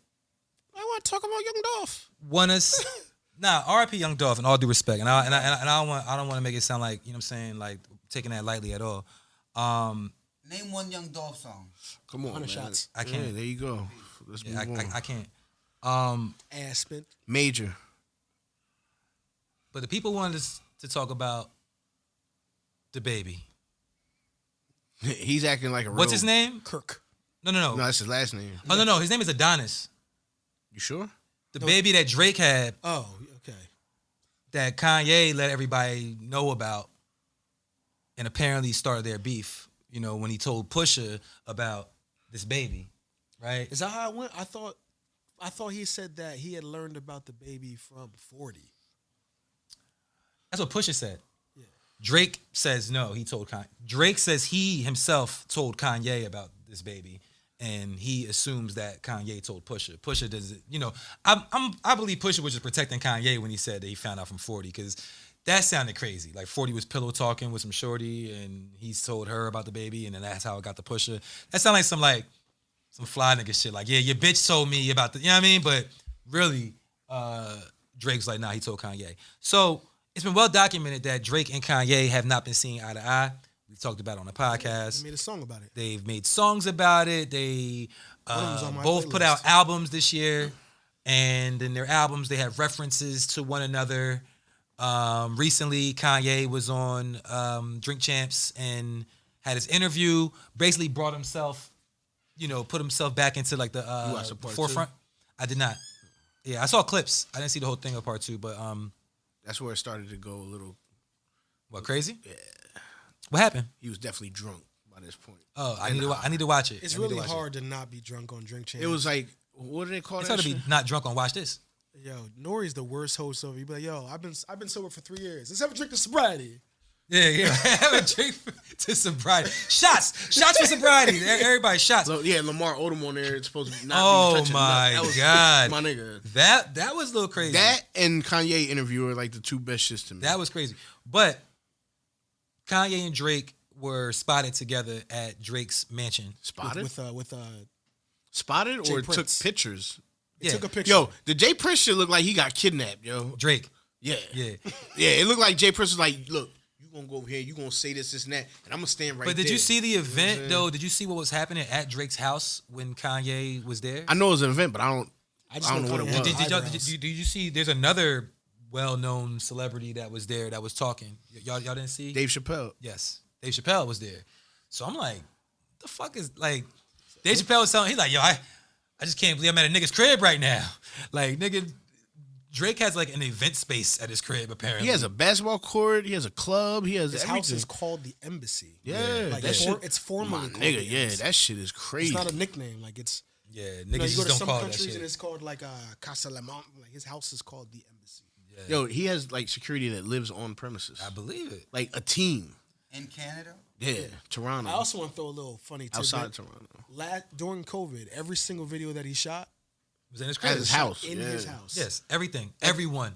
I want to talk about Young Dolph.
want us. Nah, R.I.P. Young Dolph, in all due respect, and I don't want to make it sound like, you know what I'm saying, like taking that lightly at all.
Name one Young Dolph song.
Come on,
100
man.
shots.
I can't.
Yeah, there you go. Let's move
Yeah,
on.
I can't.
Aspen.
Major.
But the people wanted us to talk about the baby.
He's acting like a real.
What's his name?
Kirk.
No.
No, that's his last name.
Oh no, his name is Adonis.
You sure?
The baby that Drake had,
Oh, okay.
that Kanye let everybody know about, and apparently started their beef. You know, when he told Pusha about this baby, right?
Is that how it went? I thought he said that he had learned about the baby from 40.
That's what Pusha said. Drake says no. He told Kanye. Drake says he himself told Kanye about this baby, and he assumes that Kanye told Pusha. Pusha does, you know. I believe Pusha was just protecting Kanye when he said that he found out from 40, because that sounded crazy. Like 40 was pillow talking with some shorty, and he's told her about the baby, and then that's how it got to Pusha. That sounded like some fly nigga shit. Like, yeah, your bitch told me about the, you know what I mean? But really, Drake's like, nah, he told Kanye. So it's been well documented that Drake and Kanye have not been seen eye to eye. We've talked about it on the podcast.
He made a song about it.
They've made songs about it. They
One of them's on my
both put
playlist.
out albums this year, and in their albums they have references to one another. Recently, Kanye was on Drink Champs and had his interview. Basically, brought himself, you know, put himself back into like the
watched the part
forefront. I did not. Yeah, I saw clips. I didn't see the whole thing of part 2, but
That's where it started to go a little.
what, crazy? Yeah. What happened?
He was definitely drunk by this point.
Oh, I need to watch it.
It's
I need to
really
watch
hard to not be drunk on Drink Champs.
It was like, what do they call
It's
that?
hard to be
shit?
not drunk on Watch This.
Yo, Nori's the worst host ever. He'd be like, yo, I've been sober for 3 years. Let's have a drink to sobriety.
Yeah. Have a drink to sobriety. Shots for sobriety. Everybody, shots.
So, yeah, Lamar Odom on there. It's supposed to not
Oh
be touching
my
nothing. That was,
God.
my nigga.
That was a little crazy.
That and Kanye interview are like the two best shits to me.
That was crazy. But Kanye and Drake were spotted together at Drake's mansion.
spotted,
With
spotted,
Jay
or took
Prince.
pictures.
Yeah.
took a picture.
Yo, the Jay Prince shit looked like he got kidnapped. Yo,
Drake.
yeah,
Yeah.
yeah. It looked like Jay Prince was like, look, you gonna go over here, you gonna say this, and that, and I'm gonna stand right.
But did
there.
you see the
know what I'm
event
saying?
though? Did you see what was happening at Drake's house when Kanye was there?
I know it was an event, but I don't
just
know what it
Kanye
was.
had
Did
eyebrows.
you see? There's another well-known celebrity that was there that was talking. Y'all didn't see?
Dave Chappelle.
Yes, Dave Chappelle was there. So I'm like, the fuck is like? Dave Chappelle was telling. He's like, yo, I just can't believe I'm at a nigga's crib right now. Like, nigga, Drake has like an event space at his crib apparently.
He has a basketball court. He has a club. He has
His
everything.
house is called the Embassy.
Yeah,
like
that shit.
it's formally
My
called
nigga,
the
yeah,
Embassy.
that shit is crazy.
It's not a nickname. Like it's
Yeah, niggas
You go
just
to
don't
some
call that
countries
shit.
and it's called like Casa Lamont. Like his house is called the embassy.
Yeah.
Yo, he has like security that lives on premises,
I believe it.
like a team.
In Canada?
Yeah, Toronto.
I also want to throw a little funny tidbit.
outside of Toronto.
During COVID, every single video that he shot
It was in his
At
crib.
his house.
in his house.
Yes, everything, everyone.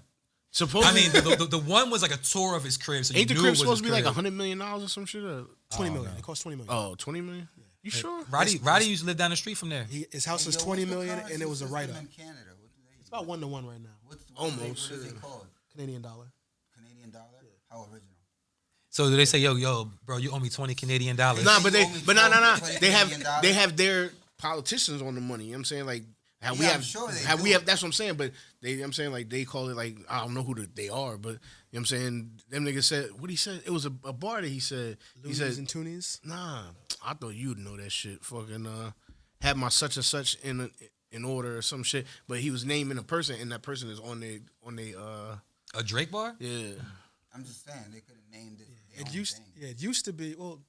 Supposedly,
I mean, the one was like a tour of his crib. So you
ain't the
knew
crib
it was
supposed to be
his
like
crib.
$100 million or some shit? Or,
20 million. It cost 20 million.
oh, 20 million? You sure?
Roddy used to live down the street from there.
His house is
Yo,
20
what's the
million,
currency
and it was a
system
write up.
in Canada? What do they
It's about 1-to-1 right now.
Almost,
What is
yeah.
it called?
Canadian dollar.
Canadian dollar? How original?
So do they say, yo, bro, you owe me $20 Canadian dollars?
Nah,
They
but
owe me
no.
$20
They
Canadian
have their politicians on the money. You know what I'm saying? Like how we
Yeah,
have,
I'm sure they
how
do.
we have. That's what I'm saying. But they, you know what I'm saying, like they call it like I don't know who they are, but you know what I'm saying. Them niggas said what he said. It was a bar that he said.
Loonies
He said,
and Toonies.
nah, I thought you'd know that shit. Fucking have my such and such in order or some shit. But he was naming a person, and that person is on they
A Drake bar?
yeah.
I'm just saying, they could have named it. their
It
own
used,
thing.
yeah, it used to be. Well,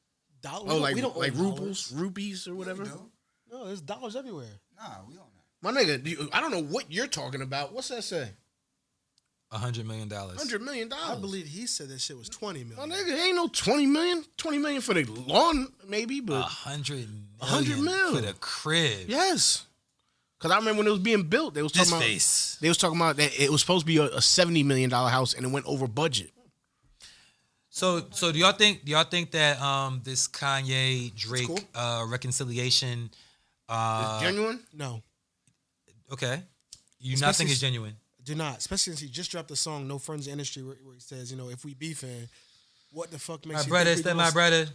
dollars.
Oh, like
we don't
like
own dollars.
rupees or
Yeah, we
whatever.
do.
No, there's dollars everywhere.
Nah, we own that.
My nigga, I don't know what you're talking about. What's that say?
$100 million.
$100 million.
I believe he said that shit was 20
My
million.
nigga, ain't no 20 million. 20 million for the lawn, maybe, but
100
100
million
mil.
for the crib.
yes. Cause I remember when it was being built, they was
This
talking about
face.
they was talking about that it was supposed to be a $70 million house and it went over budget.
So do y'all think that this Kanye Drake
cool.
reconciliation
It's genuine.
No,
okay. You not think
Especially-
it's genuine?
do not. Especially since he just dropped a song, "No Friends in the Industry," where he says, if we beefing, what the fuck makes
My
you
brother,
think we
still
gonna
my brother.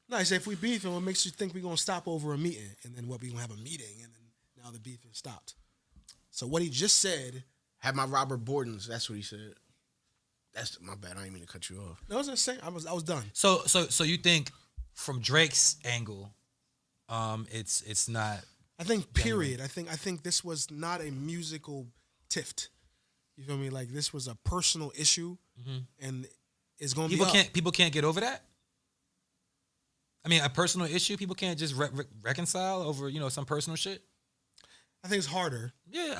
No, he said, if we beefing, what makes you think we gonna stop over a meeting? And then what, we gonna have a meeting, and then now the beef is stopped. So what he just said,
Have my Robert Bordens. That's what he said. That's my bad. I didn't mean to cut you off.
I was saying, I was done.
So you think from Drake's angle, it's not.
I think period. I think this was not a musical tiff. You feel me? Like this was a personal issue, and it's gonna be up.
People can't get over that. I mean, a personal issue. People can't just reconcile over some personal shit.
I think it's harder.
Yeah,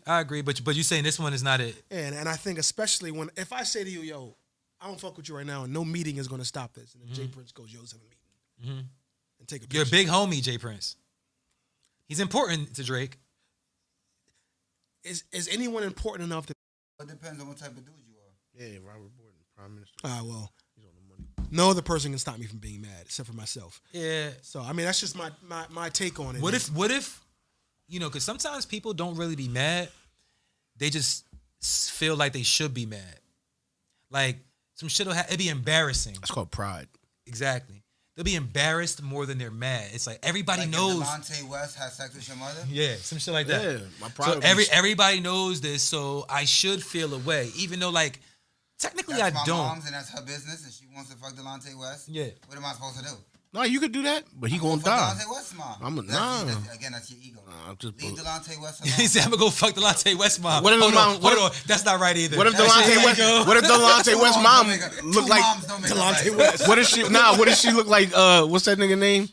I agree. But you saying this one is not it?
And I think especially if I say to you, yo, I don't fuck with you right now, and no meeting is gonna stop this, and then Jay Prince goes, yo, let's have a meeting, and take a picture.
You're a big homie, Jay Prince. He's important to Drake.
Is anyone important enough to?
It depends on what type of dude you are.
Yeah, Robert Borden, Prime Minister.
Well, no other person can stop me from being mad except for myself.
Yeah.
So I mean, that's just my take on it.
What if because sometimes people don't really be mad. They just feel like they should be mad. Like some shit it'd be embarrassing.
That's called pride.
Exactly. They'll be embarrassed more than they're mad. It's like everybody
Like
knows.
If Delonte West had sex with your mother?
Yeah, some shit like that.
Yeah, my pride.
So
would be-
everybody knows this, so I should feel a way, even though like technically
That's my
I don't.
mom's and that's her business, and she wants to fuck Delonte West.
Yeah.
What am I supposed to do?
No, you could do that, but he gonna
Fuck
die.
Delonte West's mom.
Nah.
That's your ego.
Nah, I'm just
Leave
bull-
Delonte West
He
alone.
said, "I'm gonna go fuck Delonte West mom."
What if
hold
his
on,
mom- what
hold on. That's not right either.
What if
That shit
Delonte
ain't
West?
go.
What if Delonte West's mom look like?
Delonte West.
What if she? What if she look like? What's that nigga name?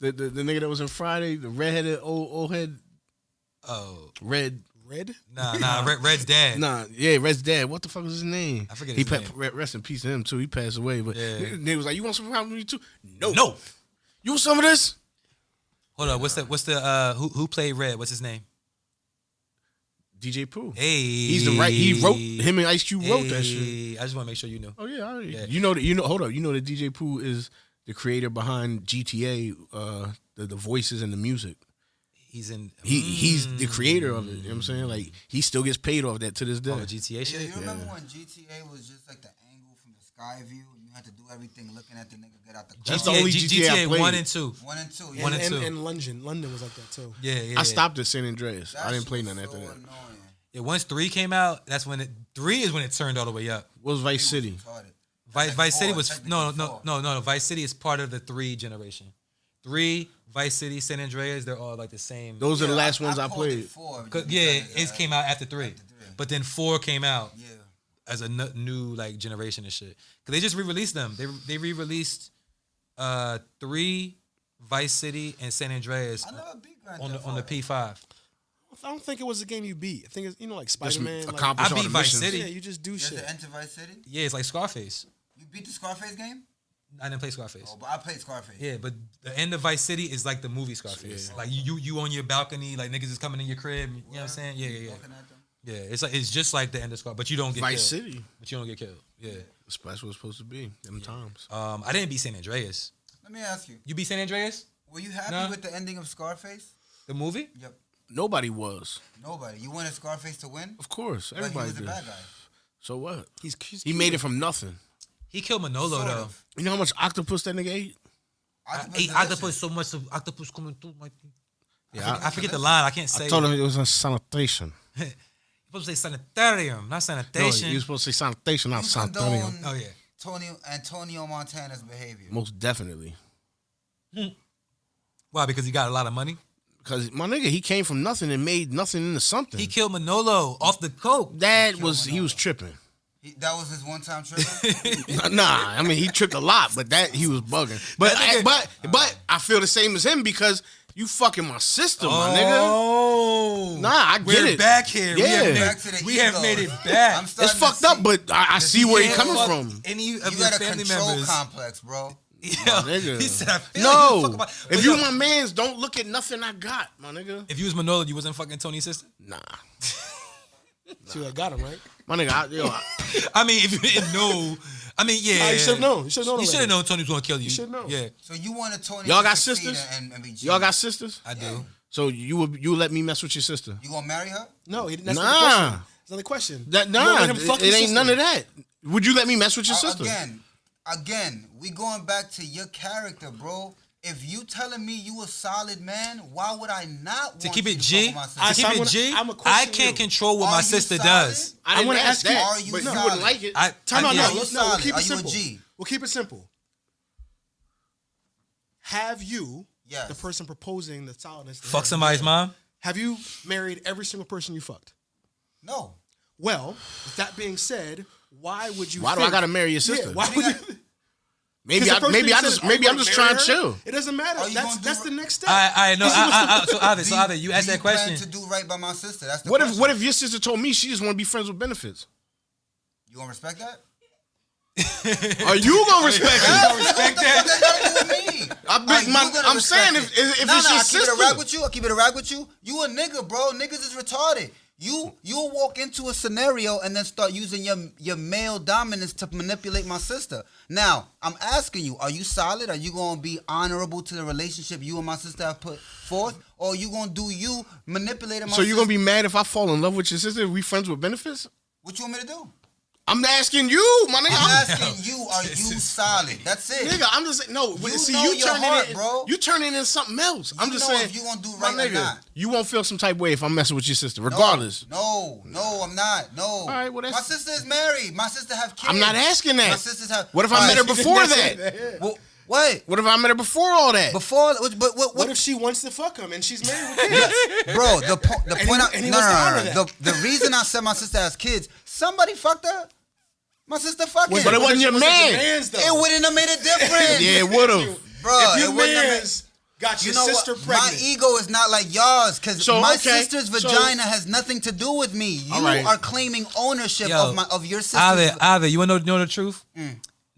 The nigga that was in Friday, the redheaded old head.
Oh,
Red?
nah. Red's dad.
Nah, yeah, Red's dad. What the fuck was his name?
I forget
He
his name.
rest in peace to him too. He passed away, but
Yeah.
they was like, "You want some problem with me too?" No,
No.
You want some of this?
Hold on. What's the who played Red? What's his name?
DJ Pooh.
Hey,
He's the right. He wrote him and Ice Cube wrote that shit.
I just want to make sure you know.
Oh yeah,
Yeah.
You know that. Hold up. You know that DJ Pooh is the creator behind GTA, the voices and the music.
He's in.
He's the creator of it. You know what I'm saying? Like he still gets paid off that to this day.
Oh, GTA
Yeah,
shit.
you remember when GTA was just like the angle from the sky view, and you had to do everything looking at the nigga get out the car?
That's the only GTA I
GTA
played.
1 and 2.
1 and 2.
One and two.
And London was like that too.
Yeah.
I stopped at San Andreas.
That
I didn't
shit
play
was
nothing
so
after that.
annoying.
Yeah, once 3 came out, that's when 3 is when it turned all the way up.
What was Vice
He was
City?
retarded.
Vice
Like
City
four,
was
technically
no.
four.
Vice City is part of the 3 generation. 3, Vice City, San Andreas, they're all like the same.
Those are the
Yeah,
last ones I
called it
played.
4
'Cause,
because,
yeah, it came out after 3.
after 3.
But then 4 came out
Yeah.
as a new like generation and shit. Cause they just re-released them. They re-released 3, Vice City, and San Andreas
I never beat Grand
on
Theft
the
Auto.
P5.
I don't think it was a game you beat. I think it's, like
Just
Spider-Man. Like,
accomplish
I
all
beat
the
Vice
missions.
City.
yeah, you just do
You have
shit.
to enter Vice City.
Yeah, it's like Scarface.
You beat the Scarface game?
I didn't play Scarface.
Oh, but I played Scarface.
Yeah, but the end of Vice City is like the movie Scarface. Like you on your balcony, like niggas is coming in your crib. You know what I'm saying? Yeah.
Looking at them.
Yeah, it's just like the end of Scarface, but you don't get
Vice
killed.
City.
But you don't get killed. Yeah.
That's what it's supposed to be. Them times.
I didn't beat San Andreas.
Let me ask you.
You beat San Andreas?
Were you happy
Nah.
with the ending of Scarface?
The movie?
Yep.
Nobody was.
Nobody. You wanted Scarface to win?
Of course,
But he
everybody
was a
did.
bad guy.
So what?
He's
He made it from nothing.
He killed Manolo
Sort
though.
of.
You know how much octopus that nigga ate?
I
Octopus
ate
delicious.
octopus so much of octopus coming through my thing.
Yeah,
I forget the line. I can't say
I told
it.
him it was a sanitation.
You're supposed to say sanitarium, not
No,
sanitation.
you were supposed to say sanitation, not
You
sanitarium.
condone
Oh yeah.
Antonio Montana's behavior.
Most definitely.
Why? Because he got a lot of money.
Because my nigga, he came from nothing and made nothing into something.
He killed Manolo off the coke.
He was tripping.
That was his one-time trip.
Nah, I mean he tripped a lot, but he was bugging. But but I feel the same as him because you fucking my sister, my nigga.
Oh,
Nah, I get
we're
it.
back here.
Yeah.
Back to the
We have
ego.
made it back.
I'm starting
It's
to
fucked up,
see-
but I see where he
Yeah,
coming
fuck
from.
Any of
You
your
got a
family
control
members.
complex, bro.
Yeah,
nigga.
he said, I feel like you
No,
fuck about-
if
But
you
yo,
my mans, don't look at nothing I got, my nigga.
if you was Manolo, you wasn't fucking Tony's sister.
Nah,
See, I got him right.
my nigga.
I mean, if you didn't know, I mean, yeah,
You should have known. You should have known.
You should have known Tony was gonna kill you.
should know.
Yeah,
So you wanted Tony
Y'all
to
got
succeed
sisters?
and be
Y'all got sisters?
I do.
So you would let me mess with your sister?
You gonna marry her?
No, that's
Nah.
not the question. That's not the question.
That
You won't
nah,
let him fuck
it
your
ain't
sister.
none of that. Would you let me mess with your sister?
Again, we going back to your character, bro. If you telling me you a solid man, why would I not
To
want
keep
you
it
to
G,
fuck with my
to
sister?
keep it G,
I'ma
I
question
can't
you.
control what
Are
my
you
sister
solid?
does.
I didn't
wanna
ask
ask you,
that,
are you
but you
solid?
wouldn't like it.
Time out.
yeah,
No,
you
we'll
solid?
keep
Are
it
you a
simple.
G?
We'll keep it simple. Have you,
Yes.
the person proposing the solidness, to
Fuck
him,
somebody's mom.
have you married every single person you fucked?
No.
Well, with that being said, why would you?
Why do I gotta marry your sister?
Yeah, why would you?
Maybe
'Cause the first thing
I'm
you said is,
just
"Are you
trying to
gonna marry her?"
chill.
It doesn't matter.
Are you
That's
gonna do
that's
it?
the next step.
I know. So Ave, you asked
Do
that question.
plan to do right by my sister? That's the
What
question.
if your sister told me she just want to be friends with benefits?
You gonna respect that?
Are you gonna respect it?
Respect that? What the fuck that got to do with me?
I'm saying if it's your
I'll
sister.
keep it a rag with you. I'll keep it a rag with you. You a nigga, bro. Niggas is retarded. You'll walk into a scenario and then start using your male dominance to manipulate my sister. Now, I'm asking you, are you solid? Are you gonna be honorable to the relationship you and my sister have put forth? Or are you gonna do you manipulating my
So
sister?
you're gonna be mad if I fall in love with your sister? If we friends with benefits?
What you want me to do?
I'm asking you, my nigga.
I'm asking you, are you solid? That's it.
Nigga, I'm just saying, no.
You
See,
know
you
your
turning
heart,
it,
bro.
you turning in something else. I'm
You
just
know
saying,
if you gonna do
my
right or
nigga,
not.
you won't feel some type of way if I'm messing with your sister, regardless.
No, I'm not. No. All
right, well, that's-
my sister is married. My sister have kids.
I'm not asking that.
My sisters have.
What if I met her before that?
Well, what?
What if I met her before all that?
Before, but
What if she wants to fuck him and she's married with kids?
bro? The
And
point.
he
No.
wants to honor that.
The reason I said my sister has kids. Somebody fucked her. My sister fucking.
But it wasn't your
What if
man.
man's, though?
It wouldn't have made a difference.
Yeah, it would have.
bro.
If
it
your
wouldn't have
man's got your
You know
sister
what?
pregnant,
My ego is not like yours because
So,
my
okay,
sister's
so-
vagina has nothing to do with me. You
All right.
are claiming ownership
Yo,
of your sister's.
Ave, you wanna know the truth?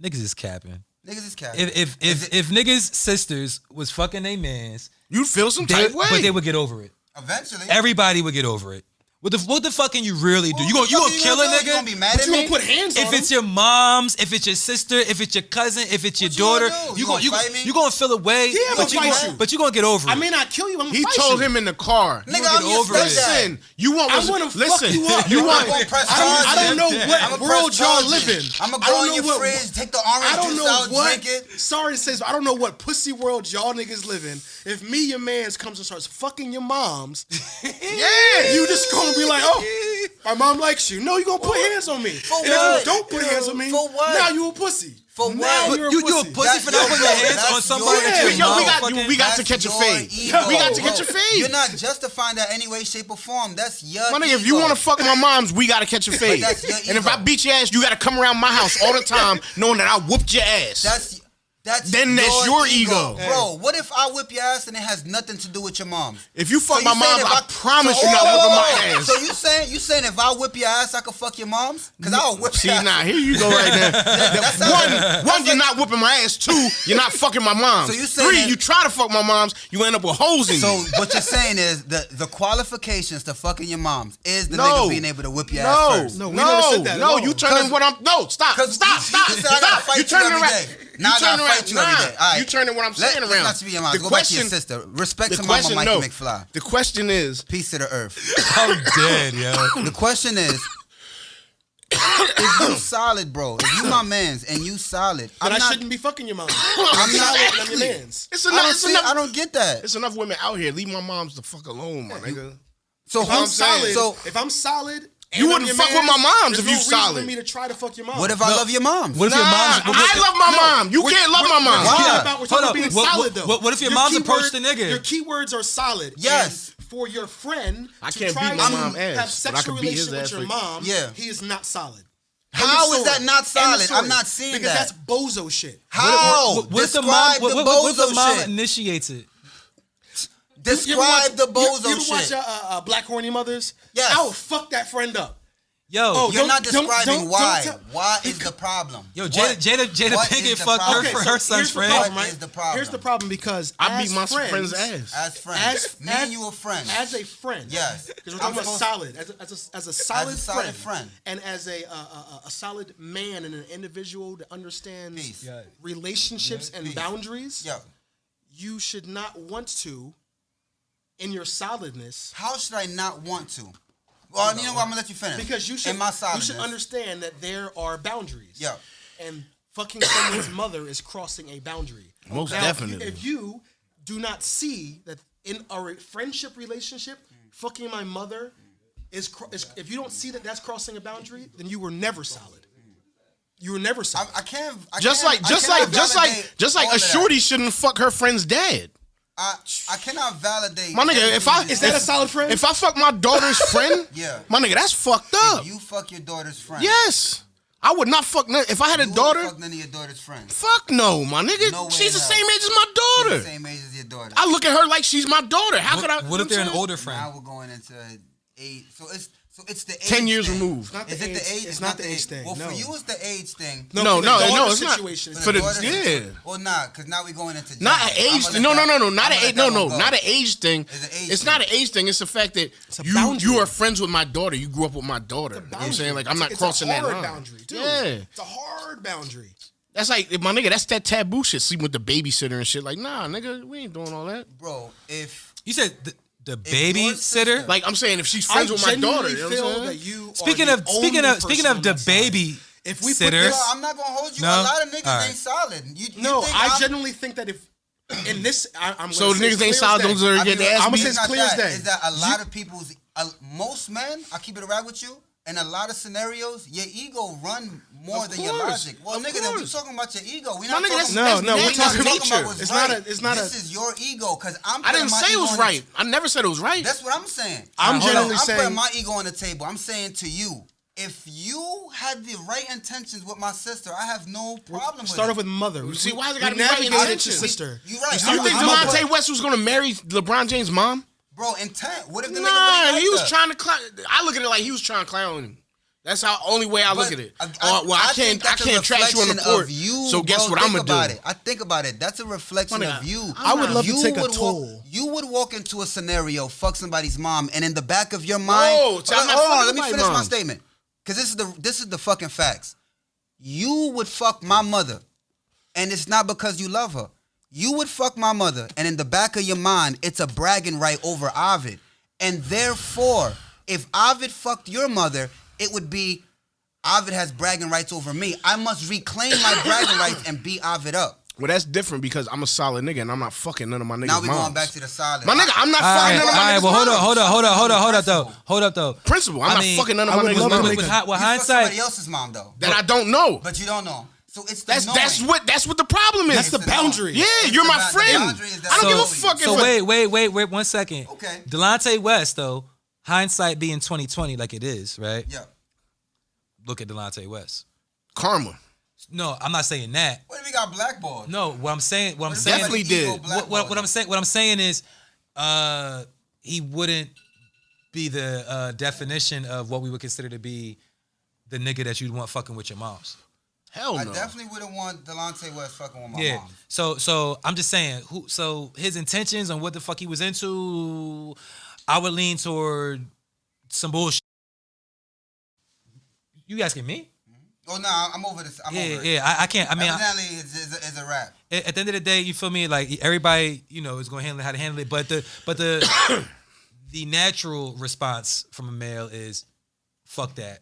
Niggas is capping.
Niggas is cat.
If niggas sisters was fucking they mans,
You'd feel some type of way.
but they would get over it.
Eventually.
Everybody would get over it. What the fuck can you really do?
Well,
You
what
gonna
the fuck
kill a
do? You
nigga?
gonna be mad at
you
me?
gonna put hands on
If
him?
it's your mom's, if it's your sister, if it's your cousin, if it's your
What you gonna
daughter,
do? You gonna fight me?
you gonna feel away.
Yeah, I'm
but
gonna fight
gonna,
you.
but you gonna get over it.
I may not kill you. I'm gonna
He
fight
told
you.
him in the car.
Nigga,
get
I'm your
over it.
stepdad.
Listen, you want
I wanna fuck
listen,
you up.
you
I'm
want
gonna press
I don't know
I'ma
what world
press
y'all
charges.
live in.
I'ma
I
go
don't
in
know
your
what-
fridge, take the orange
I don't
juice
know
out,
what.
drink it.
Sorry to say, I don't know what pussy world y'all niggas live in. If me, your man's comes and starts fucking your moms,
Yeah.
you just gonna be like, oh, my mom likes you. No, you gonna put hands on me.
For
And
what?
if you don't put hands on me,
For what?
now you a pussy.
For
Now
what?
you're
you a pussy
That's
for not putting your hands on
that's
somebody
your
that your
ego.
Yo,
mom
we got
fucking-
we got to
That's
catch a
your
fade.
ego,
We got to
bro.
catch a fade.
You're not justifying that any way, shape, or form. That's your
My nigga,
ego.
if you want to fuck my moms, we got to catch a fade.
that's your
And if I
ego.
beat your ass, you got to come around my house all the time knowing that I whooped your ass.
That's
Then that's your ego.
Bro, what if I whip your ass and it has nothing to do with your mom's?
If you fuck
So
my
you saying
mom,
if
I promise you not whipping my ass.
So you saying if I whip your ass, I can fuck your mom's? Because I'll whip
See,
your ass.
nah, here you go right there. One, you're not whipping my ass. Two, you're not fucking my mom.
So you saying
Three,
that-
you try to fuck my mom's, you end up with holes in you.
So what you're saying is the qualifications to fucking your mom's is the
No.
nigga being able to whip your ass first.
No, we never said that at
No,
all.
you turning what I'm. No, stop.
You said I gotta fight you
turning
every
around.
day. Now I gotta fight you every day. All right.
You turning what I'm saying
Let's
around.
not speak your mind.
The
Go back to your
question-
sister. Respect
The
to Mama
question,
Michael
no.
McFly.
The question is,
Peace to the earth.
I'm dead, yo.
The question is, if you solid, bro, if you my mans and you solid,
But I
I'm not.
shouldn't be fucking your mom.
I'm not.
I'm your man's.
it's
I
enough.
don't
It's
see.
enough.
I don't get that.
It's enough women out here. Leave my moms the fuck alone, my nigga.
So
If I'm solid,
So
if I'm solid, and
You
I'm
wouldn't
your
fuck with
man's,
my moms
there's
if
no
you
reason
solid.
for me to try to fuck your mom.
what if I love your mom?
What if your mom's?
I love my mom. You can't love my mom.
Why?
We're talking
Hold
about
up.
being
What-
solid though.
what if your
Your
mom's
keyword-
approached the nigga?
Your keywords are solid.
Yes.
And for your friend
I
to
can't
try
beat my
to
mom
have
ass, but I
sexual
can beat his
relationship with
ass
your
like-
mom,
Yeah.
he is not solid.
How
End
is
of
that
story.
not
End of
solid?
story.
I'm not seeing
because
that.
that's bozo shit.
How?
What if the mom?
Describe the
What if the
bozo
mom
shit.
initiates it?
Describe the bozo
you ever watch
shit.
Black Horny Mothers?
Yes.
I will fuck that friend up.
Yo,
Oh,
You're not
don't-
describing
don't
why.
tell-
Why is the problem?
yo,
What-
Jada
what
Pinkett
is the
fucked her
problem?
for
Okay,
her
so
son's
here's the
friend.
problem,
What
right?
is the problem?
Here's the problem because
I beat
as
my
friends,
friend's ass.
As friends, me and you are friends.
As a friend,
Yes.
because we're talking
I'm
about
supposed-
solid, as a solid,
solid friend.
and as a solid man and an individual that understands
Peace.
Yeah.
relationships and
Peace.
boundaries.
Yo,
You should not want to, in your solidness,
how should I not want to? Well, you know what? I'm gonna let you finish.
because you should
In my solidness.
understand that there are boundaries.
Yeah.
And fucking someone's mother is crossing a boundary.
Most
Now,
definitely.
If you do not see that in a friendship relationship, fucking my mother is if you don't see that that's crossing a boundary, then you were never solid. You were never solid.
I can't.
Just
can't-
like
I cannot validate all
a
of that.
shorty shouldn't fuck her friend's dad.
I cannot validate.
My nigga, if I
Is that a solid friend?
If I fuck my daughter's friend,
Yeah.
my nigga, that's fucked up.
If you fuck your daughter's friend.
Yes, I would not fuck. If I had a
You
daughter,
wouldn't fuck none of your daughter's friends.
fuck no, my nigga.
No way
She's the
in
same
hell.
age as my
She's
daughter.
the same age as your daughter.
I look at her like she's my daughter. How could I?
What if they're an
older?
older
Now
friend?
we're going into age. So it's the age
10 years
thing.
removed.
Not
Is
the
it
age-
the age?
it's not the age thing,
Well,
no.
for you, it's the age thing.
No,
for the
no,
daughter
it's not.
situation,
For the
daughter's-
yeah.
Well, nah, because now we're going into
Not
gender.
an age
I'ma
thing.
let
No,
that-
not
I'ma
an
let
age. No,
that
no,
one go.
not an age thing.
It's an age
It's
thing.
not an age thing. It's the fact that
a
you
boundary.
are friends with my daughter. You grew up with my daughter. You know what I'm saying? Like I'm not
It's
crossing
a
that
hard
line.
boundary, too.
Yeah,
It's a hard boundary.
that's like my nigga. That's that taboo shit. Sleeping with the babysitter and shit. Like nah, nigga, we ain't doing all that.
Bro, if
You said the
your
babysitter.
sister-
Like I'm saying, if she's friends with my daughter, you know what I'm
feel
saying?
that you
Speaking
are
of
the
speaking
only
of speaking
person
of
on
the
that side.
baby
If we put
sitter.
this-
Yo, I'm not gonna hold you.
No?
A lot of niggas
All right.
ain't solid. You
No,
think
I
I'm-
genuinely think that if in this, I'm
So
gonna
the niggas ain't solid. Those are getting their ass
I'ma
beat.
say
It's
it's
not
clear as
that.
day.
Is that a lot of people's most men? I keep it right with you. In a lot of scenarios, your ego run more
Of
than your
course.
logic. Well,
Of
nigga, then we
course.
talking about your ego. We
My
not
nigga,
talking.
No,
we
we're
ain't
talking
talking
nature.
about what's
It's
right.
not a- it's not
This
a-
is your ego, because I'm.
I
putting
didn't
my
say it
ego
was
on the
right. I never said it was right.
That's what I'm saying.
I'm
hold
generally
I'm
saying
putting my ego on the table. I'm saying to you, if you had the right intentions with my sister, I have no problem with
start
it.
off with mother.
See, why is it
we
gotta be right
navigated to
intentions?
sister.
You right.
You think Delonte West was gonna marry LeBron James' mom?
Bro, intent. What if the nigga
Nah,
really
he was
liked her?
trying to clown. I look at it like he was trying to clown him. That's the only way I look at it. I
think
can't
that's a
trash you on the
reflection
court.
of you,
So guess
bro.
what I'm
Think
gonna
about
do?
it. I think about it. That's a reflection
My nigga,
of you.
I would love to
You
take a
would
toll.
You would walk into a scenario, fuck somebody's mom, and in the back of your mind,
No, I'm not
hold on,
fucking
let me
my
finish my
mom.
statement, because this is the fucking facts. You would fuck my mother, and it's not because you love her. You would fuck my mother, and in the back of your mind, it's a bragging right over Ovid, and therefore, if Ovid fucked your mother, it would be Ovid has bragging rights over me. I must reclaim my bragging rights and beat Ovid up.
Well, that's different because I'm a solid nigga and I'm not fucking none of my niggas'
Now we
moms.
going back to the solid.
My nigga, I'm not
All
fucking
right,
none of
all
my
right.
niggas'
Well,
moms.
hold up though.
Principle. I'm not fucking none of
I
my
would
niggas'
love to
moms.
make
With
a-
hi- with
You fuck somebody
hindsight,
else's mom though,
That I don't know.
but you don't know. So it's the
That's
knowing.
what the problem is.
That's the boundary.
Yeah,
It's
you're
the
my
ba- the
friend.
boundary is that
I don't give a
so-
fuck if
So
a-
wait 1 second.
Okay.
Delonte West though, hindsight being 2020 like it is, right?
Yeah.
Look at Delonte West.
karma.
No, I'm not saying that.
What if he got blackballed?
No, what I'm saying
Definitely did.
What I'm saying is, he wouldn't be the definition of what we would consider to be the nigga that you'd want fucking with your moms.
Hell no.
I definitely wouldn't want Delonte West fucking with my
Yeah.
mom.
So I'm just saying, so his intentions on what the fuck he was into, I would lean toward some bullshit. You asking me?
Oh no, I'm over this. I'm over it.
I can't. I mean,
Evidently, it's a rap.
at the end of the day, you feel me? Like everybody, is going to handle how to handle it. But the the natural response from a male is, "Fuck that,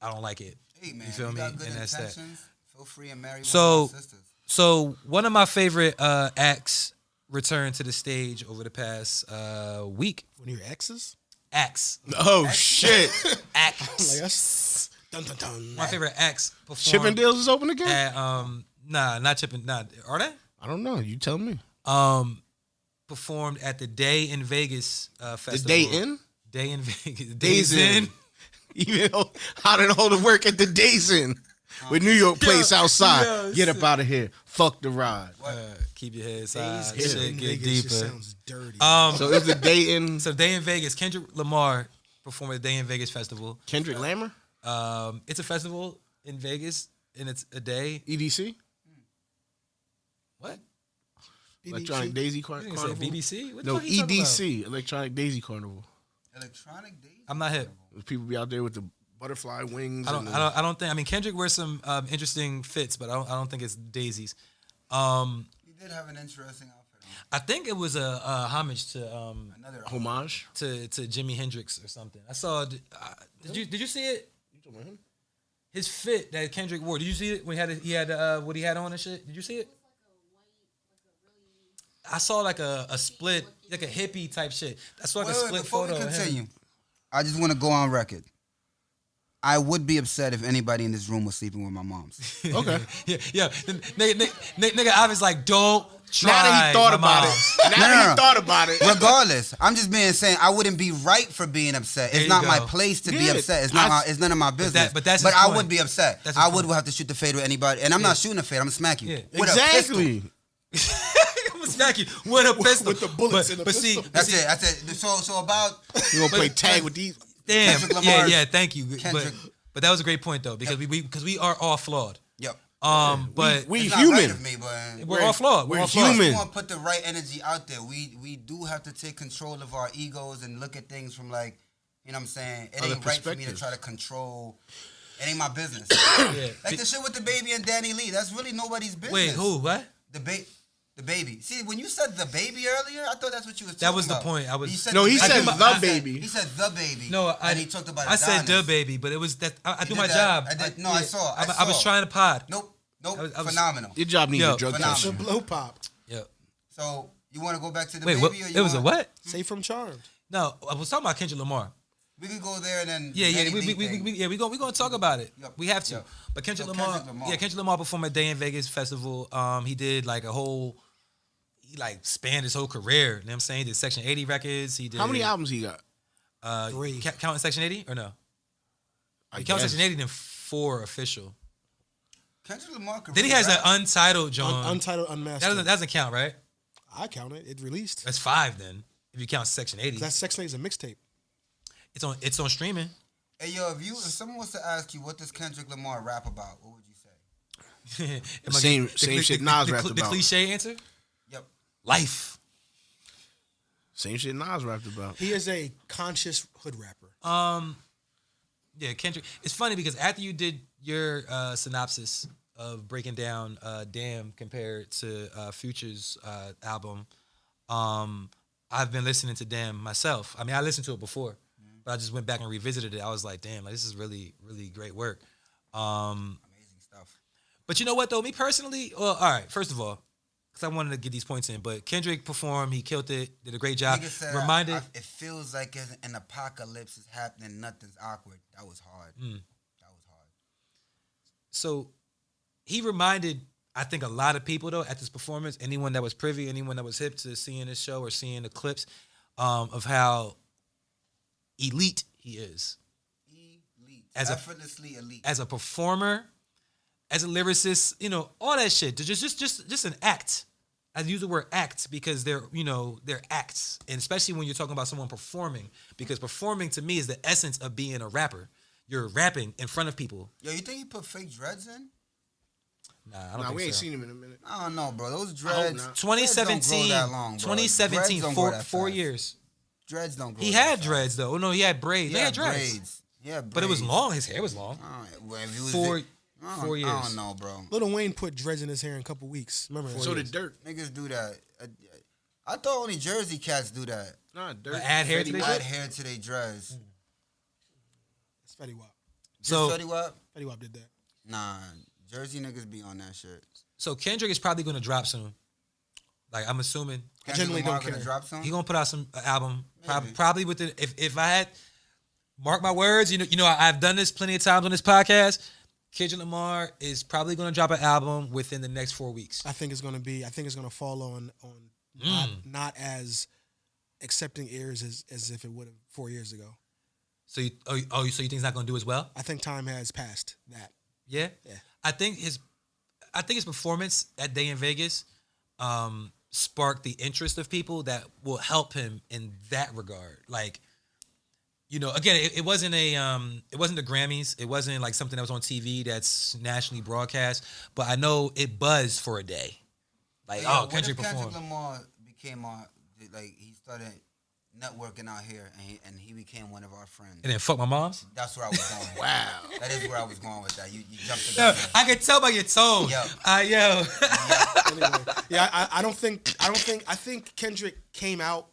I don't like it."
Hey man,
you feel me?
got good
And that's that.
intentions. Feel free and marry one
So-
of my sisters.
So one of my favorite acts returned to the stage over the past week.
One of your exes?
Acts,
Oh shit.
acts.
Like that's dun dun dun.
My favorite acts performed
Chippendales is open again?
at not Chippin, are they?
I don't know. You tell me.
Performed at the Day in Vegas
The
festival.
day in?
Day in Vegas.
Days in. Even how did hold the work at the Days in? With New York place outside.
yo,
Get up out of here. Fuck the ride.
Keep your head side.
Days
Shit
in
get
Vegas just
deeper.
sounds dirty.
So it's the day in
So Day in Vegas. Kendrick Lamar performed at the Day in Vegas festival.
Kendrick Lamar?
It's a festival in Vegas, and it's a day.
EDC?
What?
Electronic Daisy
You think
Carnival?
it said BBC? What the
No,
fuck you talking about?
EDC, Electronic Daisy Carnival.
Electronic days.
I'm not hip.
People be out there with the butterfly wings.
I don't think. I mean, Kendrick wears some interesting fits, but I don't think it's daisies.
He did have an interesting outfit on.
I think it was a homage to
Another
Homage.
to Jimi Hendrix or something. I saw. Did you see it?
You talking about him?
His fit that Kendrick wore. Did you see it when he had what he had on and shit? Did you see it? I saw like a split, like a hippie type shit. I saw like a split
before
photo
we
of him.
continue, I just want to go on record. I would be upset if anybody in this room was sleeping with my moms.
Okay.
Yeah. Nigga, I was like, don't try.
Now that he thought
my
about
moms.
it. Now that he thought about it.
Regardless, I'm just being saying I wouldn't be right for being upset.
There
It's
you
not
go.
my place to be
Yeah,
upset. It's not. It's none of my business.
but that's his
I
point.
would be upset.
That's his
I would
point.
have to shoot the fade with anybody, and I'm not shooting a fade. I'm gonna smack you.
Yeah.
With a pistol.
Exactly.
I'm gonna smack you with a pistol.
With the bullets in the
but see,
pistol.
That's it. That's it. So about
You gonna play tag with these?
damn.
Kendrick Lamar's-
Yeah. Thank you.
Kendrick.
But that was a great point though, because we are all flawed.
yep.
But
We
It's not
human.
right of me, but
we're all flawed. We're
we're
all flawed.
human.
we want to put the right energy out there. We do have to take control of our egos and look at things from like, you know what I'm saying? It
Other
ain't right for me to
perspectives.
try to control. It ain't my business.
Yeah.
Like the shit with the baby and Danny Lee. That's really nobody's business.
Wait, who? What?
The baby. See, when you said the baby earlier, I thought that's what you was talking
That was the
about.
point. I was-
You said
No,
the
he
baby.
said
I
the
said-
baby.
He said the baby.
No,
and he talked about
I said
Adonis.
the baby, but it was that I do
did
my
that.
job.
I did- no, I saw.
I was trying to pod.
Nope.
I was-
Phenomenal.
Your job needs
Yo,
a drug
phenomenal.
test.
The blow pop.
Yeah.
So you want to go back to the
Wait,
baby?
what?
Or you
It was a
wanna-
what?
Safe from Charmed.
No, I was talking about Kendrick Lamar.
We could go there and then.
Yeah,
Danny
we
Lee thing.
we gonna talk about it.
Yep.
We have to.
Yep.
But Kendrick
So
Lamar,
Kendrick Lamar.
yeah, Kendrick Lamar performed at Day in Vegas festival. He did like a whole, he like spanned his whole career. You know what I'm saying? He did Section 80 records. He did.
How many albums he got?
3.
Counting Section 80 or no?
I
He counts
guess.
Section 80 then 4 official.
Kendrick Lamar. could
Then he
really
has
rap.
that Untitled John.
Untitled,
that
Unmastered.
doesn't count, right?
I count it. It released.
That's 5 then. If you count Section 80,
That Sex Lady's a mixtape.
it's on streaming.
Hey yo, if someone was to ask you what does Kendrick Lamar rap about, what would you say?
Am I
Same
getting-
shit Nas rapped
the
about.
cliche answer?
Yep.
Life.
Same shit Nas rapped about.
He is a conscious hood rapper.
Yeah, Kendrick. It's funny because after you did your synopsis of breaking down Damn compared to Future's album, I've been listening to Damn myself. I mean, I listened to it before, but I just went back and revisited it. I was like, damn, like, this is really, really great work.
Amazing stuff.
But you know what, though? Me personally, well, all right, first of all, because I wanted to get these points in, but Kendrick performed. He killed it, did a great job.
Nigga said,
Reminded...
it feels like an apocalypse is happening. Nothing's awkward. That was hard. That was hard.
So he reminded, I think, a lot of people, though, at this performance, anyone that was privy, anyone that was hip to seeing this show or seeing the clips, of how elite he is.
Elite.
As
Effortlessly elite.
as a performer, as a lyricist, all that shit. Just an act. I use the word act because they're acts, and especially when you're talking about someone performing, because performing to me is the essence of being a rapper. You're rapping in front of people.
Yo, you think he put fake dreads in?
Nah, I don't think
we ain't
so.
seen him in a minute.
I don't know, bro. Those
I hope
dreads.
not.
2017,
dreads don't grow that long, bro.
2017,
Dreads don't grow that
4
fast.
years.
Dreads don't grow.
He
that
had
fast.
dreads though. Oh no, he had braids. He had dreads.
braids. Yeah,
But it was long. His hair was long.
Well, if it was
4
4
years.
I don't know, bro.
Lil Wayne put dreads in his hair in a couple weeks. Remember that?
So did Dirt.
Niggas do that. I thought only Jersey cats do that.
Nah, Dirt.
But add hair to
Fetty
their
Wap.
Add hair to their dreads.
It's Fetty Wap.
So
Fetty Wap?
Fetty Wap did that.
Nah, Jersey niggas be on that shit.
So Kendrick is probably going to drop soon. Like I'm assuming
genuinely
Lamar
don't
gonna
care.
drop soon?
he gonna put out some album.
Maybe.
Probably within. If I had mark my words, I've done this plenty of times on this podcast. Kendrick Lamar is probably going to drop an album within the next 4 weeks.
I think it's gonna fall on not as accepting ears as if it would have 4 years ago.
So you think he's not going to do as well?
I think time has passed that.
Yeah.
Yeah.
I think his performance that day in Vegas sparked the interest of people that will help him in that regard. Like, again, it wasn't the Grammys. It wasn't like something that was on TV that's nationally broadcast. But I know it buzzed for a day. Like,
Yo, what
Kendrick
if
performed.
Kendrick Lamar became he started networking out here and he became one of our friends.
And then fuck my mom's.
That's where I was going.
Wow.
That is where I was going with that. You jumped the
Yo,
gun.
I can tell by your tone.
Yo.
Anyway, yeah, I think Kendrick came out.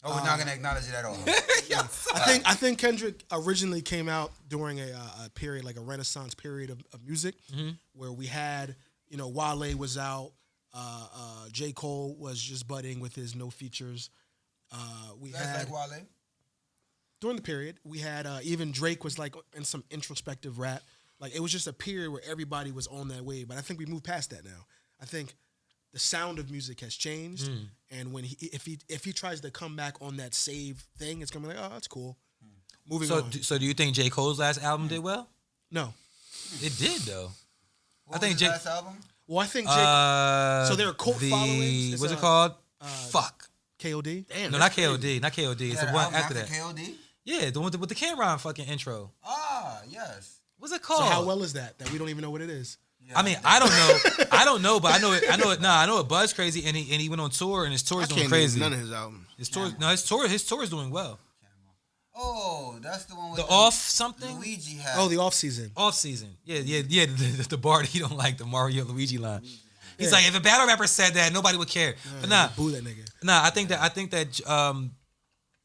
Oh, we're not gonna acknowledge it at all.
I think Kendrick originally came out during a period, like a renaissance period of music, where we had, Wale was out, J. Cole was just budding with his no features. We
That's
had
like Wale.
during the period we had even Drake was like in some introspective rap. Like it was just a period where everybody was on that wave. But I think we moved past that now. I think the sound of music has changed, and when if he tries to come back on that save thing, it's gonna be like, oh, that's cool. Moving on.
So do you think J. Cole's last album did well?
No.
It did though.
What
think
was his
Jake-
last album?
Well, I think Jake. So there are cult followings. It's,
What's it called? Fuck.
KOD.
Damn,
No,
that's
not KOD. Not KOD. It's the
That
one
album
after that.
KOD?
Yeah, the one with the Cameron fucking intro.
Ah, yes.
What's it
So
called?
how well is that we don't even know what it is?
Yeah,
I mean, I don't know. I don't know, but I know it. Nah, I know it buzzed crazy, and he went on tour, and his tour
I
is doing
can't
crazy.
name none of his albums.
His tour is doing well.
Oh, that's the one with
The off something
Luigi hat.
Oh, the off season.
off season. Yeah. The bar that he don't like the Mario Luigi line. He's like, if a battle rapper said that, nobody would care. But nah,
Boo that nigga.
nah. I think that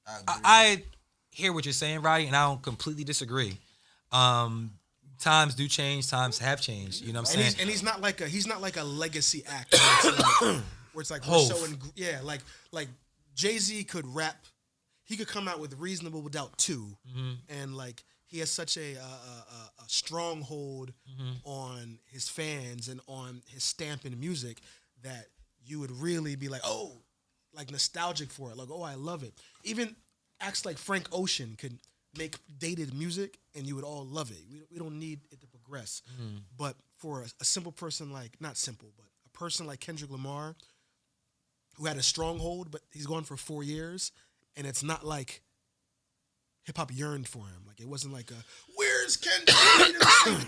I hear what you're saying, Roddy, and I don't completely disagree. Times do change. Times have changed. You know what I'm saying?
And he's not like a legacy act where it's like we're
Hov.
so like Jay-Z could rap. He could come out with Reasonable Doubt 2, and like he has such a stronghold on his fans and on his stamp in music that you would really be like, oh, like nostalgic for it. Like, oh, I love it. Even acts like Frank Ocean could make dated music and you would all love it. We don't need it to progress. But for a simple person like, not simple, but a person like Kendrick Lamar, who had a stronghold, but he's gone for 4 years, and it's not like hip hop yearned for him. Like it wasn't like where's Kendrick?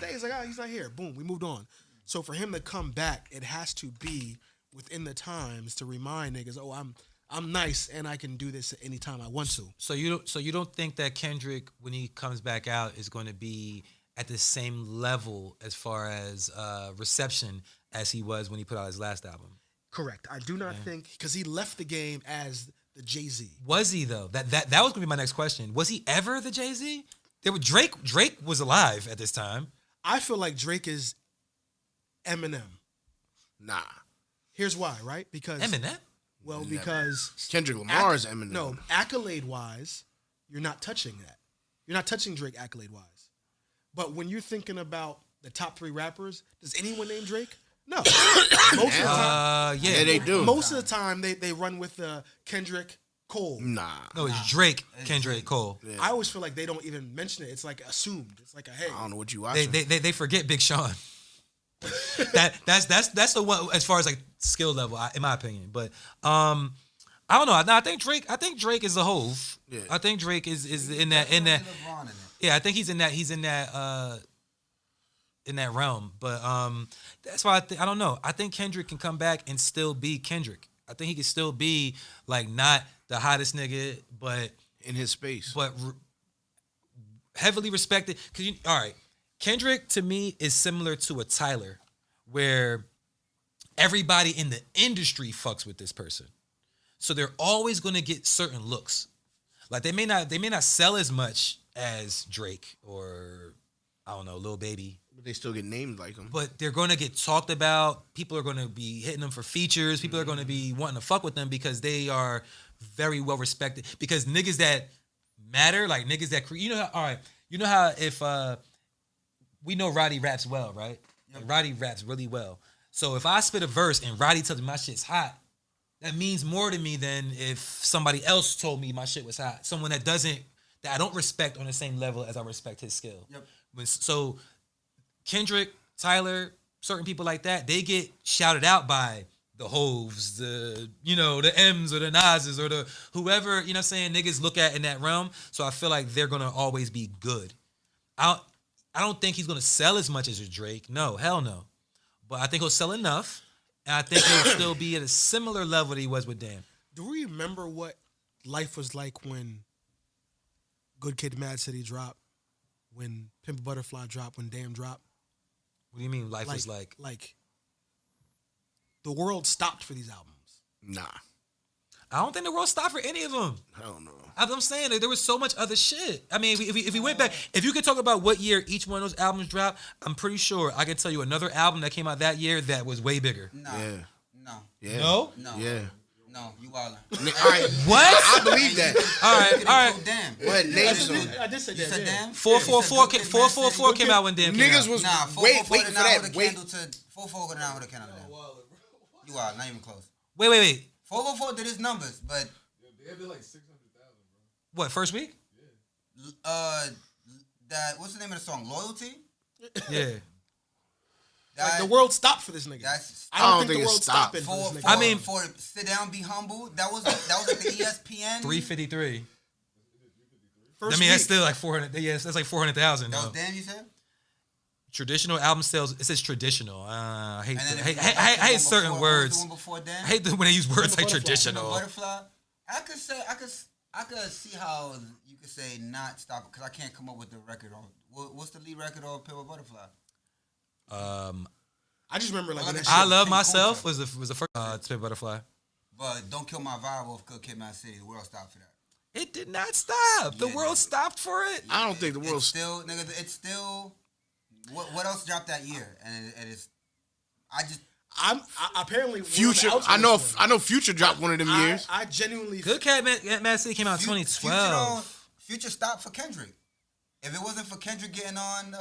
He's like, oh, he's not here. Boom, we moved on. So for him to come back, it has to be within the times to remind niggas, oh, I'm nice and I can do this anytime I want to.
So you don't think that Kendrick, when he comes back out, is going to be at the same level as far as reception as he was when he put out his last album?
Correct. I do not think, because he left the game as the Jay-Z. Was
he though? That was going to be my next question. Was he ever the Jay-Z? Drake was alive at this time.
I feel like Drake is Eminem.
Nah.
Here's why, right? Because
Eminem?
Well, because
Kendrick Lamar is Eminem.
No, accolade-wise, you're not touching that. You're not touching Drake accolade-wise. But when you're thinking about the top 3 rappers, does anyone name Drake? No. Most of the time,
yeah, they do.
Most of the time, they run with Kendrick, Cole.
Nah.
No, it's Drake, Kendrick, Cole.
Yeah. I always feel like they don't even mention it. It's like assumed. It's like a hey.
I don't know what you watching.
They forget Big Sean. That's the one as far as like skill level, in my opinion. But I don't know. I think Drake is a hove.
Yeah.
I think Drake is in that. Yeah, I think he's in that realm. But that's why I don't know. I think Kendrick can come back and still be Kendrick. I think he can still be like not the hottest nigga, but
in his space,
but heavily respected. Cause all right, Kendrick to me is similar to a Tyler, where everybody in the industry fucks with this person, so they're always gonna get certain looks. Like they may not sell as much as Drake or I don't know, Lil Baby.
but they still get named like him.
But they're going to get talked about. People are going to be hitting them for features. People are going to be wanting to fuck with them because they are very well respected. Because niggas that matter, like niggas that you know, all right, you know how if we know Roddy raps well, right? Yep. Like Roddy raps really well. So if I spit a verse and Roddy tells me my shit's hot, that means more to me than if somebody else told me my shit was hot. Someone that I don't respect on the same level as I respect his skill.
Yep.
So Kendrick, Tyler, certain people like that, they get shouted out by the Hoves, the M's or the Nas's or the whoever, you know what I'm saying, niggas look at in that realm. So I feel like they're gonna always be good. I don't think he's gonna sell as much as a Drake. No, hell no. But I think he'll sell enough. And I think he'll still be at a similar level that he was with Damn.
Do we remember what life was like when Good Kid, Mad City dropped, when Pimp a Butterfly dropped, when Damn dropped?
What do you mean life was like?
Like, the world stopped for these albums.
Nah.
I don't think the world stopped for any of them.
Hell no.
I'm saying that there was so much other shit. I mean, if we went back, if you could talk about what year each one of those albums dropped, I'm pretty sure I could tell you another album that came out that year that was way bigger.
No.
Yeah.
No.
Yeah.
No?
No.
Yeah.
No. You wildin'.
All right.
What?
I believe that.
All right.
Damn.
Go ahead, name some.
I did say
You
that.
said
yeah.
damn?
444 came out when Damn came
Niggas
out.
was
Nah,
waiting
444
for that. Wait.
444 go down with a candle. You wild, not even close.
Wait.
444 did his numbers, but
They did like 600,000, bro.
What, first week?
that what's the name of the song? Loyalty.
Yeah.
Like, the world stopped for this nigga.
That's
I don't think
think
the
it
world
stopped.
stopping for this
for,
nigga.
I mean-
for sit down, be humble. That was like the ESPN.
353.
First
I mean, that's
week.
still like 400. Yes, that's like 400,000.
That was
though.
damn. You said.
Traditional album sales. It says traditional. I hate.
And then
I
if you
hate,
go back to
I hate
the
certain
one
words.
before damn.
I hate when they use words like
Butterfly.
traditional.
Butterfly. I could see how you could say not stop because I can't come up with the record on. What's the lead record on Pimp a Butterfly?
I just remember like when that
I
I
shit-
Love
Pink
Myself
Panther.
was the first Spit Butterfly.
But Don't Kill My Vibe off Good Kid, Mad City. The world stopped for that.
It did not stop. The
Yeah,
world
nigga.
stopped for it.
I don't think the
It's
world's
still, nigga. It's still. What else dropped that year? And it is.
Apparently we're on the
Future.
outs of
I know.
this one.
I know. Future dropped one of them years.
I genuinely
Good Cat Mad City came out in
Future
2012.
Future stopped for Kendrick. If it wasn't for Kendrick getting on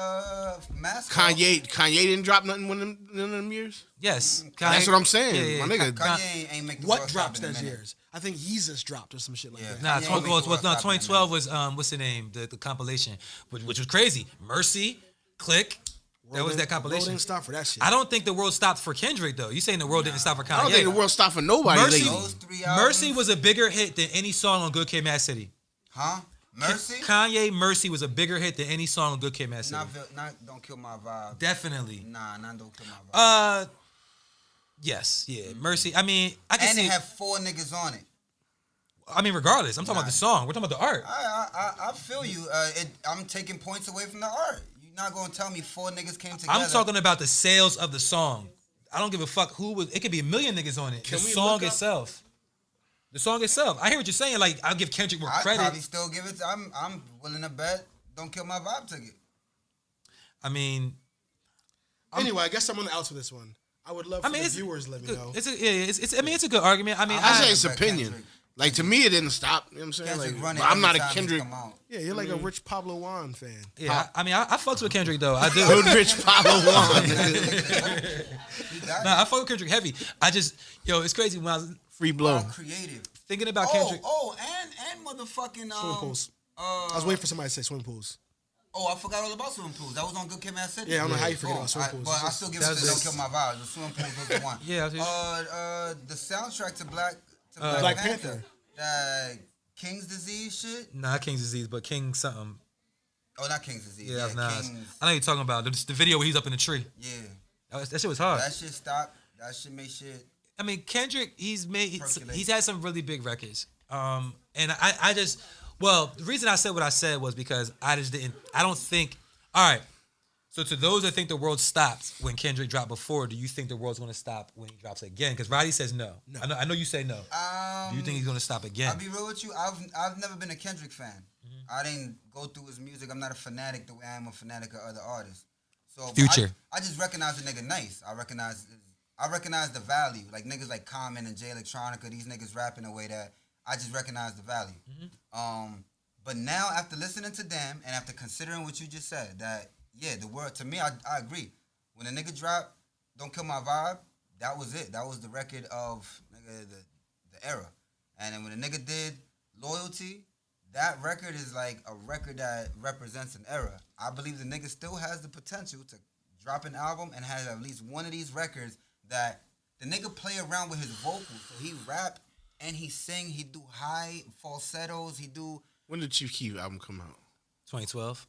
Mask,
Kanye didn't drop nothing one of them years.
Yes,
That's what I'm saying,
Yeah,
my nigga.
Kanye ain't make the
what
world
dropped
stop in a
those
minute.
years. I think Yeezus dropped or some shit like
Yeah.
that.
Nah,
Kanye
12,
make the world stop in a
2012 was what's the name? The compilation, which was crazy. Mercy, Click. That was that
World
compilation.
didn't stop for that shit.
I don't think the world stopped for Kendrick though. You saying the world didn't stop for Kanye?
I don't think the world stopped for nobody
Mercy-
lately.
Those three albums,
Mercy was a bigger hit than any song on Good Kid, Mad City.
huh? Mercy.
Kanye Mercy was a bigger hit than any song on Good Kid, Mad City.
Not Don't Kill My Vibe.
Definitely.
Not Don't Kill My Vibe.
Yes, yeah. Mercy. I mean, I can
And
see.
it had 4 niggas on it.
I mean, regardless, I'm talking about the song. We're talking about the art.
I feel you. I'm taking points away from the art. You're not gonna tell me 4 niggas came together.
I'm talking about the sales of the song. I don't give a fuck who was. It could be a million niggas on it.
Can
the
we
song
look up-
itself. The song itself. I hear what you're saying. Like, I'll give Kendrick more
I'd
credit.
probably still give it. I'm willing to bet Don't Kill My Vibe took it.
I mean,
Anyway, I guess I'm on the outs for this one. I would love for the viewers let me know.
I mean, it's a good argument. I mean,
I say
I,
it's opinion.
Kendrick.
Like to me, it didn't stop. You know what I'm saying?
Kendrick
Like,
run it
but I'm
every
not a
time he
Kendrick.
come out.
Yeah, you're like a Rich Pablo Juan fan.
yeah, I mean, I fucks with Kendrick though. I do.
Good Rich Pablo Juan.
He got
Nah, I fuck with Kendrick heavy. It's crazy when I was
Free blow.
creative.
thinking about Kendrick.
And motherfucking
Swimming pools.
uh,
I was waiting for somebody to say swimming pools.
Oh, I forgot all about swimming pools. That was on Good Kid, Mad City.
Yeah, I don't know how you forget about swimming pools.
But I still give it to Don't Kill My Vibe. The swimming pools was the one.
Yeah.
The soundtrack to Black
Black Panther.
That King's Disease shit.
Not King's Disease, but King something.
Oh, not King's Disease.
Yeah, that's Nas.
King's,
I know you're talking about the video where he's up in the tree.
Yeah.
That shit was hard.
That shit stopped. That shit made shit.
I mean, Kendrick, he's
Percolate.
had some really big records. And I just, well, the reason I said what I said was because I don't think, all right. So to those that think the world stopped when Kendrick dropped before, do you think the world's going to stop when he drops again? Because Roddy says no. I know you say no. Do you think he's going to stop again?
I'll be real with you. I've never been a Kendrick fan. I didn't go through his music. I'm not a fanatic the way I am a fanatic of other artists. So
Future.
I just recognize the nigga nice. I recognize the value. Like niggas like Common and Jay Electronica, these niggas rap in a way that I just recognize the value. But now after listening to them and after considering what you just said, that the word to me, I agree. When a nigga dropped Don't Kill My Vibe, that was it. That was the record of nigga the era. And then when a nigga did Loyalty, that record is like a record that represents an era. I believe the nigga still has the potential to drop an album and have at least one of these records that the nigga play around with his vocals. So he rap and he sing, he do high falsettos, he do...
When did Chief Keef album come out?
2012.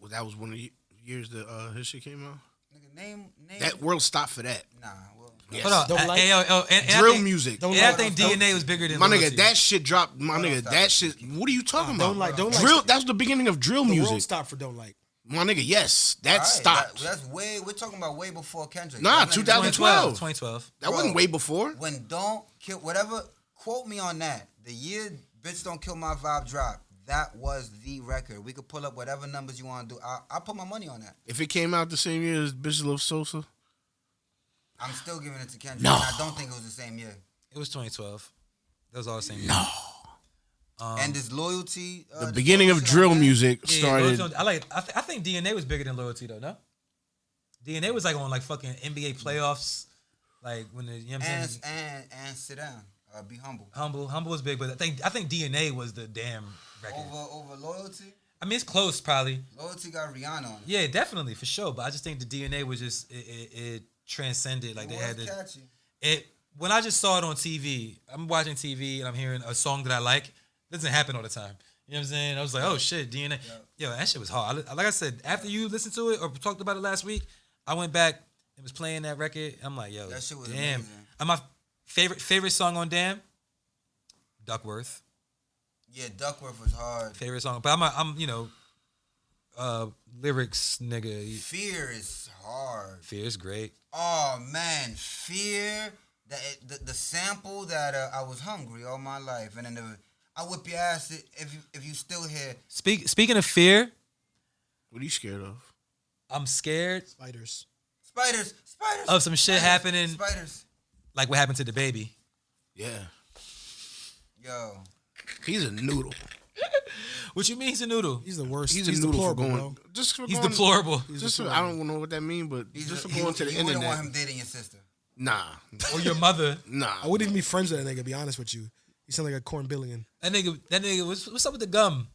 Well, that was one of the years that his shit came out?
Nigga, name...
That world stopped for that.
Nah, well...
Yes.
Hold on.
Don't like-
And
Drill
I think,
music.
And I think DNA was bigger than
My
Loyalty.
nigga, that shit dropped. My nigga, that shit. What are you talking about?
Don't like.
Drill. That was the beginning of drill
The world
music.
stopped for Don't Like.
My nigga, yes, that
Alright,
stopped.
That's way... We're talking about way before Kendrick.
Nah,
That nigga-
2012.
2012.
That wasn't way before.
When Don't Kill... Whatever... Quote me on that. The year Bitch Don't Kill My Vibe dropped, that was the record. We could pull up whatever numbers you want to do. I'll put my money on that.
If it came out the same year as Bitch Love Sosa,
I'm still giving it to Kendrick.
No.
And I don't think it was the same year.
It was 2012. That was all the same year.
no.
And this Loyalty...
The beginning of
shit on
drill
that,
music
Yeah,
started.
Loyalty, I think DNA was bigger than Loyalty though. No. DNA was like on like fucking NBA playoffs, like when the you know what I'm saying.
And sit down. Be humble.
Humble was big, but I think DNA was the damn record.
Over Loyalty?
I mean, it's close probably.
Loyalty got Rihanna on it.
Yeah, definitely for sure. But I just think the DNA was just it transcended. Like
It
they
was
had to.
catchy.
It when I just saw it on TV. I'm watching TV and I'm hearing a song that I like. It doesn't happen all the time. You know what I'm saying? I was like, oh shit, DNA. Yo, that shit was hard. Like I said, after you listened to it or talked about it last week, I went back and was playing that record. I'm like, yo,
That shit was
damn.
amazing.
And my favorite song on Damn, Duckworth.
Yeah, Duckworth was hard.
Favorite song, but I'm lyrics nigga.
Fear is hard.
Fear is great.
Oh man, Fear. The sample that I was hungry all my life, and then I whip your ass if you still here.
Speaking of fear,
What are you scared of?
I'm scared
Spiders.
Spiders.
of some shit happening,
Spiders.
like what happened to the baby.
Yeah,
Yo.
he's a noodle.
What you mean he's a noodle?
He's the worst.
He's a noodle for
deplorable,
going.
bro.
Just for
He's
going,
deplorable.
Just for, I don't know what that means, but just for going to the
you wouldn't
internet.
want him dating your sister.
Nah,
Or your mother.
nah.
I wouldn't even be friends with that nigga, to be honest with you. He sound like a corn billion.
That nigga, what's up with the gum?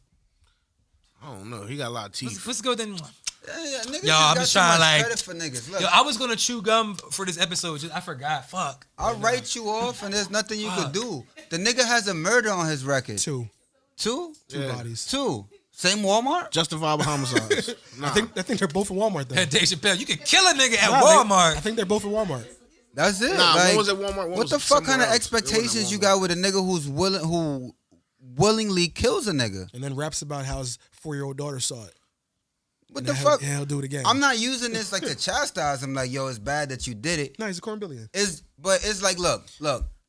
I don't know. He got a lot of teeth.
Let's go then.
Niggas
Yo, I'm just trying like.
credit for niggas. Look,
Yo, I was gonna chew gum for this episode. I forgot. Fuck.
I'll write you off, and there's nothing you could do. The nigga has a murder on his record.
Two
Two?
bodies.
Two. Same Walmart?
Justifiable homicides. Nah.
I think they're both in Walmart though.
And Dave Chappelle, you can kill a nigga at
Nah,
Walmart.
I think they're both in Walmart.
That's it.
Nah,
like,
one was at Walmart. One
what
was
the fuck kind
somewhere
of
else. It wasn't at
expectations you
Walmart.
got with a nigga who willingly kills a nigga?
And then raps about how his 4-year-old daughter saw it.
What
And
the
he'll-
fuck?
and he'll do it again.
I'm not using this like to chastise him. Like, yo, it's bad that you did it.
No, he's a corn billion.
But it's like, look.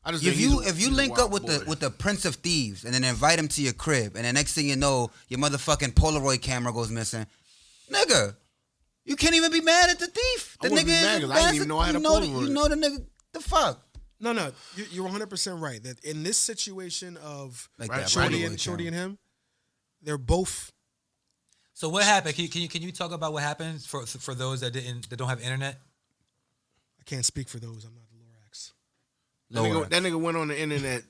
I just
If
think
you
he's a
link up
wild
with
boy.
the Prince of Thieves and then invite him to your crib, and the next thing you know, your motherfucking Polaroid camera goes missing, nigga, you can't even be mad at the thief. The
I wouldn't
nigga
be mad
is
'cause I didn't even know I had a Polaroid.
You know the nigga. The fuck.
No, you're 100% right. That in this situation of
Like
Right,
that
Shorty
Polaroid
and him, they're both.
So what happened? Can you talk about what happened for those that don't have internet?
I can't speak for those. I'm not the Lorax.
That nigga went on the internet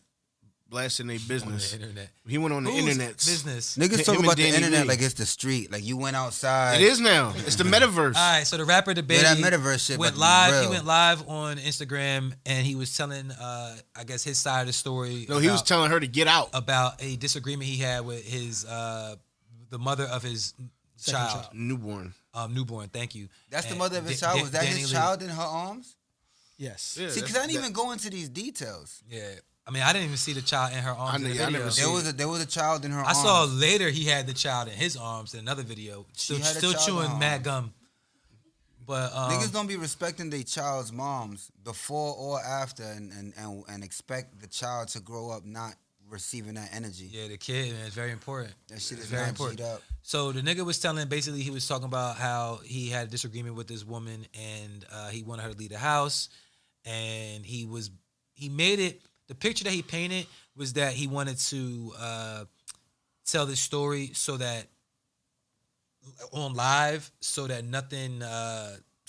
blasting their business.
On the internet.
He went on the
Whose
internet.
business.
Niggas
Him
talk
and
about the
Danny
internet
Lee.
like it's the street. Like you went outside.
It is now. It's the metaverse.
All right, so the rapper the baby
Yeah, that metaverse shit
went
about to be
live. He
real.
went live on Instagram and he was telling, I guess his side of the story.
No, he was telling her to get out.
about a disagreement he had with his the mother of his child,
Newborn.
newborn. Thank you.
That's the
And
mother of his child. Was that
Danny
his
Lee.
child in her arms?
Yes.
Yeah,
See, because I didn't even go into these details.
Yeah, I mean, I didn't even see the child in her arms. in the
I never
video.
seen
There was a child in her
I
arms.
saw later he had the child in his arms in another video. Still,
had a
still
child in
chewing
her
mad
arms.
gum. But
Niggas don't be respecting their child's moms before or after, and expect the child to grow up not receiving that energy.
yeah, the kid, man, it's very important.
That shit is
It's very
not
important.
G'd up.
So the nigga was telling, basically, he was talking about how he had a disagreement with this woman and he wanted her to leave the house. And he made it, the picture that he painted was that he wanted to tell this story so that, on live, so that nothing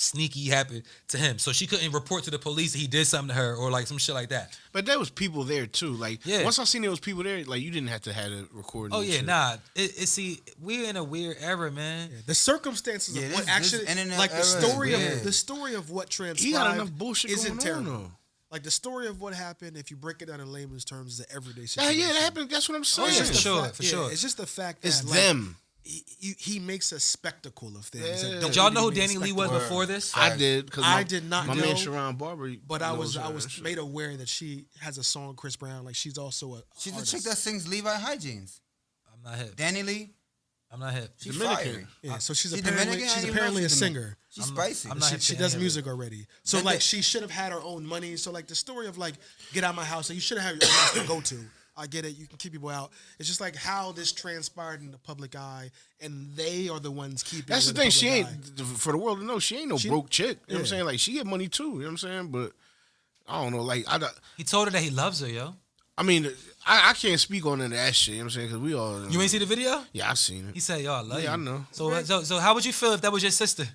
sneaky happened to him. So she couldn't report to the police that he did something to her or like some shit like that.
But there was people there too. Like
Yeah.
once I seen there was people there, like you didn't have to have it recorded.
Oh
and
yeah,
shit.
nah. See, we're in a weird era, man.
The circumstances
Yeah,
of
this-
what
this
actually,
internet
like the
era is
story
weird.
of the story of what transpired.
He got enough bullshit
isn't
going
terrible.
on though.
Like the story of what happened, if you break it down in layman's terms, is an everyday
Yeah,
situation.
yeah, that happened. That's what I'm saying.
yeah,
It's
for
just the
sure,
fact-
for
yeah,
sure.
It's just the fact
It's
that
them.
he makes a spectacle of things.
Yeah.
that
Did
Did y'all
need
know
to
who
be a
Danny Lee was
spectacle.
before this?
I did because
I did not
My
know,
man Sharon Barber.
But I was
knows her.
made aware that she has a song, Chris Brown. Like she's also a
She's the
artist.
chick that sings Levi Hygienes.
I'm not hip.
Danny Lee,
I'm not hip.
she's
Dominican.
fire.
Yeah, so she's
She
apparently
Dominican? I
she's
didn't even know
apparently a
she's Dominican.
singer.
She's spicy.
I'm not
She,
hip
she
to
does
any of
music already. So
Then
like
the-
she should have had her own money. So like the story of like get out my house. So you should have had your own house to go to. I get it. You can keep people out. It's just like how this transpired in the public eye, and they are the ones keeping.
That's
it
the
in
thing. She
public
ain't
eye.
for the world to know. She ain't no
She-
broke chick. You know what I'm
yeah.
saying? Like she get money too. You know what I'm saying? But I don't know. Like
He told her that he loves her, yo.
I mean, I can't speak on none of that shit. You know what I'm saying? Because we all.
You ain't see the video?
Yeah, I seen
He
it.
said, "Yo, I love you."
Yeah, I know.
So how would you feel if that was your sister?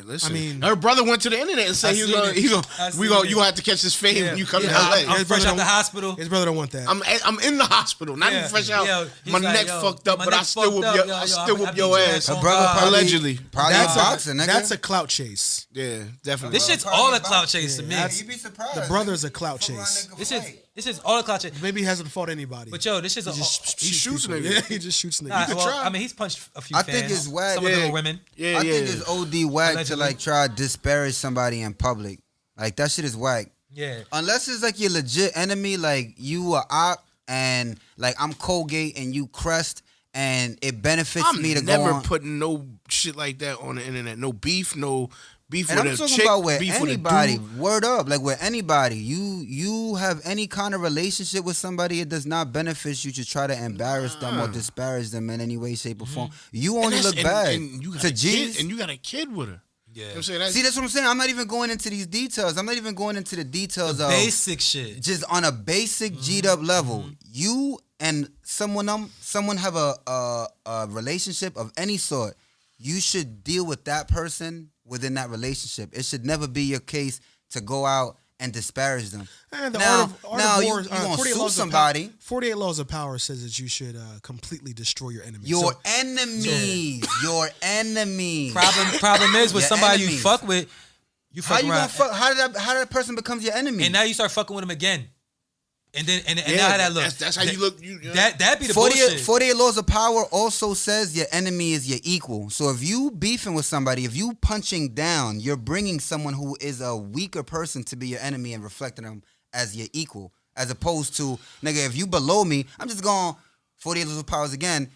Listen,
I mean-
her brother went to the internet and
I
said he was
seen
gonna,
it.
he
I
gonna,
seen
we gonna,
it.
you gonna have to catch this fade when you come to
Yeah,
LA.
I'm fresh out the
don't-
hospital.
His brother don't want that.
I'm in the hospital, not
Yeah.
even fresh out.
Yo, he's
my
like,
neck
yo,
fucked up,
my
but I
neck
still
fucked
whoop
up.
your,
Yo,
I
yo,
still
I
whoop
beat
your
your
ass.
ass
Her brother probably,
Allegedly.
probably
that's
a boxer, nigga.
That's a clout chase.
Yeah, definitely.
This shit's
Probably
all a
about-
clout chase to me.
that's-
You'd be surprised.
The brother's a clout
Fuck around,
chase.
nigga,
This is
fight.
all a clout chase.
Maybe he hasn't fought anybody.
But yo, this shit's
he
a.
just
he shoots
people.
niggas.
Yeah, he just shoots niggas.
Nah,
could
well,
try.
I mean, he's punched a few
I
fans.
think it's whack.
Some of them
Yeah.
are women.
Yeah,
I
yeah.
think it's OD whack to
Allegedly.
like try to disparage somebody in public. Like that shit is whack.
Yeah.
Unless it's like your legit enemy, like you are op and like I'm Colgate and you Crest, and it benefits
I'm
me to
never
go on.
putting no shit like that on the internet. No beef, no beef
And
with
I'm
a
talking
chick,
about with
beef
anybody.
with a dude.
Word up, like with anybody. You have any kind of relationship with somebody, it does not benefit you to try to embarrass them or disparage them in any way, shape, or form. You
And
only
that's-
look bad
and you got
to
a kid,
G's.
and you got a kid with her.
Yeah.
You know what I'm saying? That's,
See, that's what I'm saying. I'm not even going into these details. I'm not even going into the details of
Basic shit.
just on a basic G'd up level. You and someone have a relationship of any sort. You should deal with that person within that relationship. It should never be your case to go out and disparage them.
And the
Now-
art
now
of
you-
war,
you gonna
48
sue
laws of
somebody.
48 laws of power says that you should completely destroy your enemies.
Your
So-
enemies. Your enemies.
Problem is with
Your
somebody you
enemies.
fuck with, you
How
fuck
you
around,
gonna fuck? How did that person becomes your enemy?
and now you start fucking with him again, and then and
yeah,
now how that looks.
That's how you look. You,
That be the
48,
bullshit.
48 laws of power also says your enemy is your equal. So if you beefing with somebody, if you punching down, you're bringing someone who is a weaker person to be your enemy and reflecting them as your equal. As opposed to, nigga, if you below me, I'm just going 48 laws of powers again,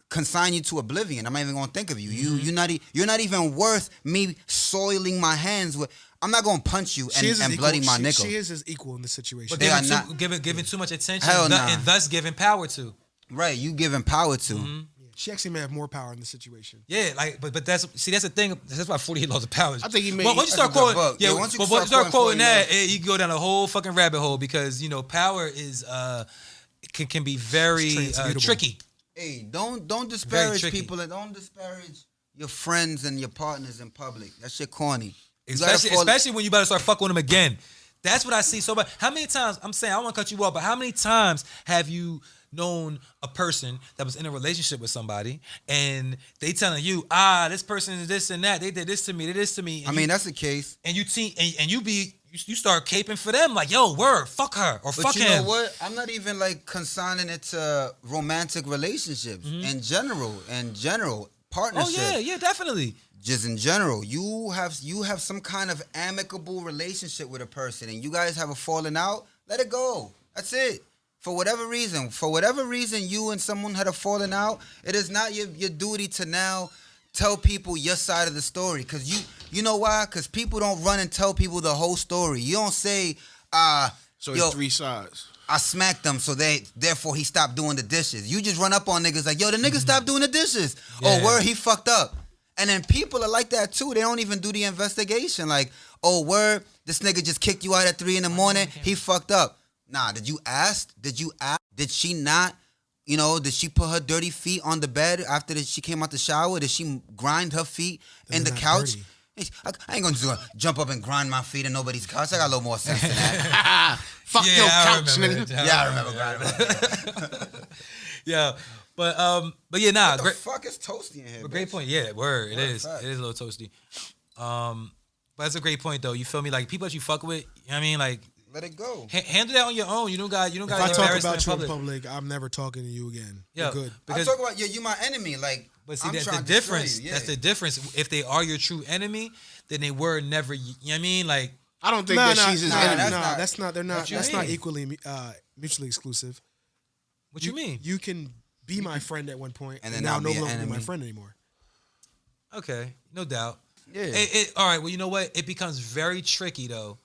consign you to oblivion. I'm not even gonna think of you. You're not even worth me soiling my hands with. I'm not gonna punch you
She is his
and
equal.
bloody my
She
nickel.
is his equal in this situation.
But
They are
giving too much attention
Hell
and,
nah.
and thus giving power to.
Right, you giving power to.
She actually may have more power in this situation.
Yeah, like, but that's the thing. That's why 48 laws of power.
I think he made-
Well, once you
That's
start
a good
quoting,
book.
yeah,
Yeah, once you
but
start
once you start
quoting
quoting that,
48
you can go down a whole fucking rabbit hole because power is can be very
It's transmutable.
tricky.
Hey, don't disparage
tricky.
people and don't disparage your friends and your partners in public. That shit corny. You gotta
Especially
fall-
especially when you about to start fucking with them again. That's what I see so much. How many times, I'm saying, I don't want to cut you off, but how many times have you known a person that was in a relationship with somebody and they telling you, this person is this and that, they did this to me, they did this to me.
I mean, that's the case.
And you you start caping for them like, yo, word, fuck her or fuck him.
But you know what? I'm not even like consigning it to romantic relationships in general. Partnership.
Oh yeah, definitely.
Just in general, you have some kind of amicable relationship with a person, and you guys have a falling out. Let it go. That's it. For whatever reason, you and someone had a falling out. It is not your duty to now tell people your side of the story. Because you know why? Because people don't run and tell people the whole story. You don't say,
So it's 3 sides.
I smacked him, so therefore he stopped doing the dishes. You just run up on niggas like, yo, the nigga stopped doing the dishes.
Yeah.
Oh, word, he fucked up. And then people are like that too. They don't even do the investigation. Like, oh, word, this nigga just kicked you out at 3 a.m. He fucked up. Nah, did you ask? Did she not, did she put her dirty feet on the bed after she came out the shower? Did she grind her feet in the couch?
Dirty.
I ain't gonna jump up and grind my feet in nobody's couch. I got a little more sense than that.
Fuck your couch, nigga.
I remember grinding my feet.
Yeah. But yeah, nah.
What the
Great,
fuck is toasty in here?
but great
bitch?
point. Yeah, word. It
Word,
is.
fact.
It is a little toasty. But that's a great point though. You feel me? Like people that you fuck with, you know what I mean? Like
Let it go.
handle that on your own. You don't got
If I talk
embarrassed
about you
in
in
public.
public, I'm never talking to you again.
Yeah,
You're good.
because
I talk about you my enemy. Like,
but see
I'm
that's
trying
the
to destroy
difference.
you, yeah.
That's the difference. If they are your true enemy, then they were never. You know what I mean? Like
I don't think that she's his enemy.
that's not-
They're not.
What you
That's not
mean?
equally mutually exclusive.
what you mean?
You can be my friend at one point,
And
and
then
now
I'll
no
be an
longer be my
enemy.
friend anymore.
Okay, no doubt.
Yeah.
All right. Well, you know what? It becomes very tricky though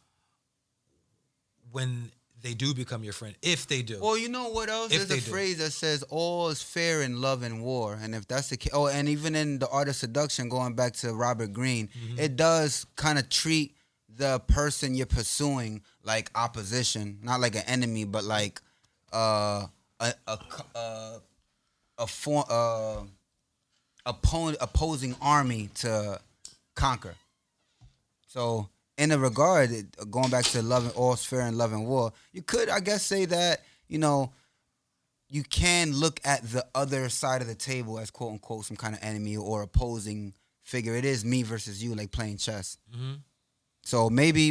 when they do become your friend. If they do.
Well, you know what else?
If
There's a
they do.
phrase that says all is fair in love and war. And if that's the case, and even in The Art of Seduction, going back to Robert Greene, it does kind of treat the person you're pursuing like opposition, not like an enemy, but like opposing army to conquer. So in a regard, going back to love and all's fair in love and war, you could, I guess, say that, you can look at the other side of the table as quote unquote some kind of enemy or opposing figure. It is me versus you, like playing chess. So maybe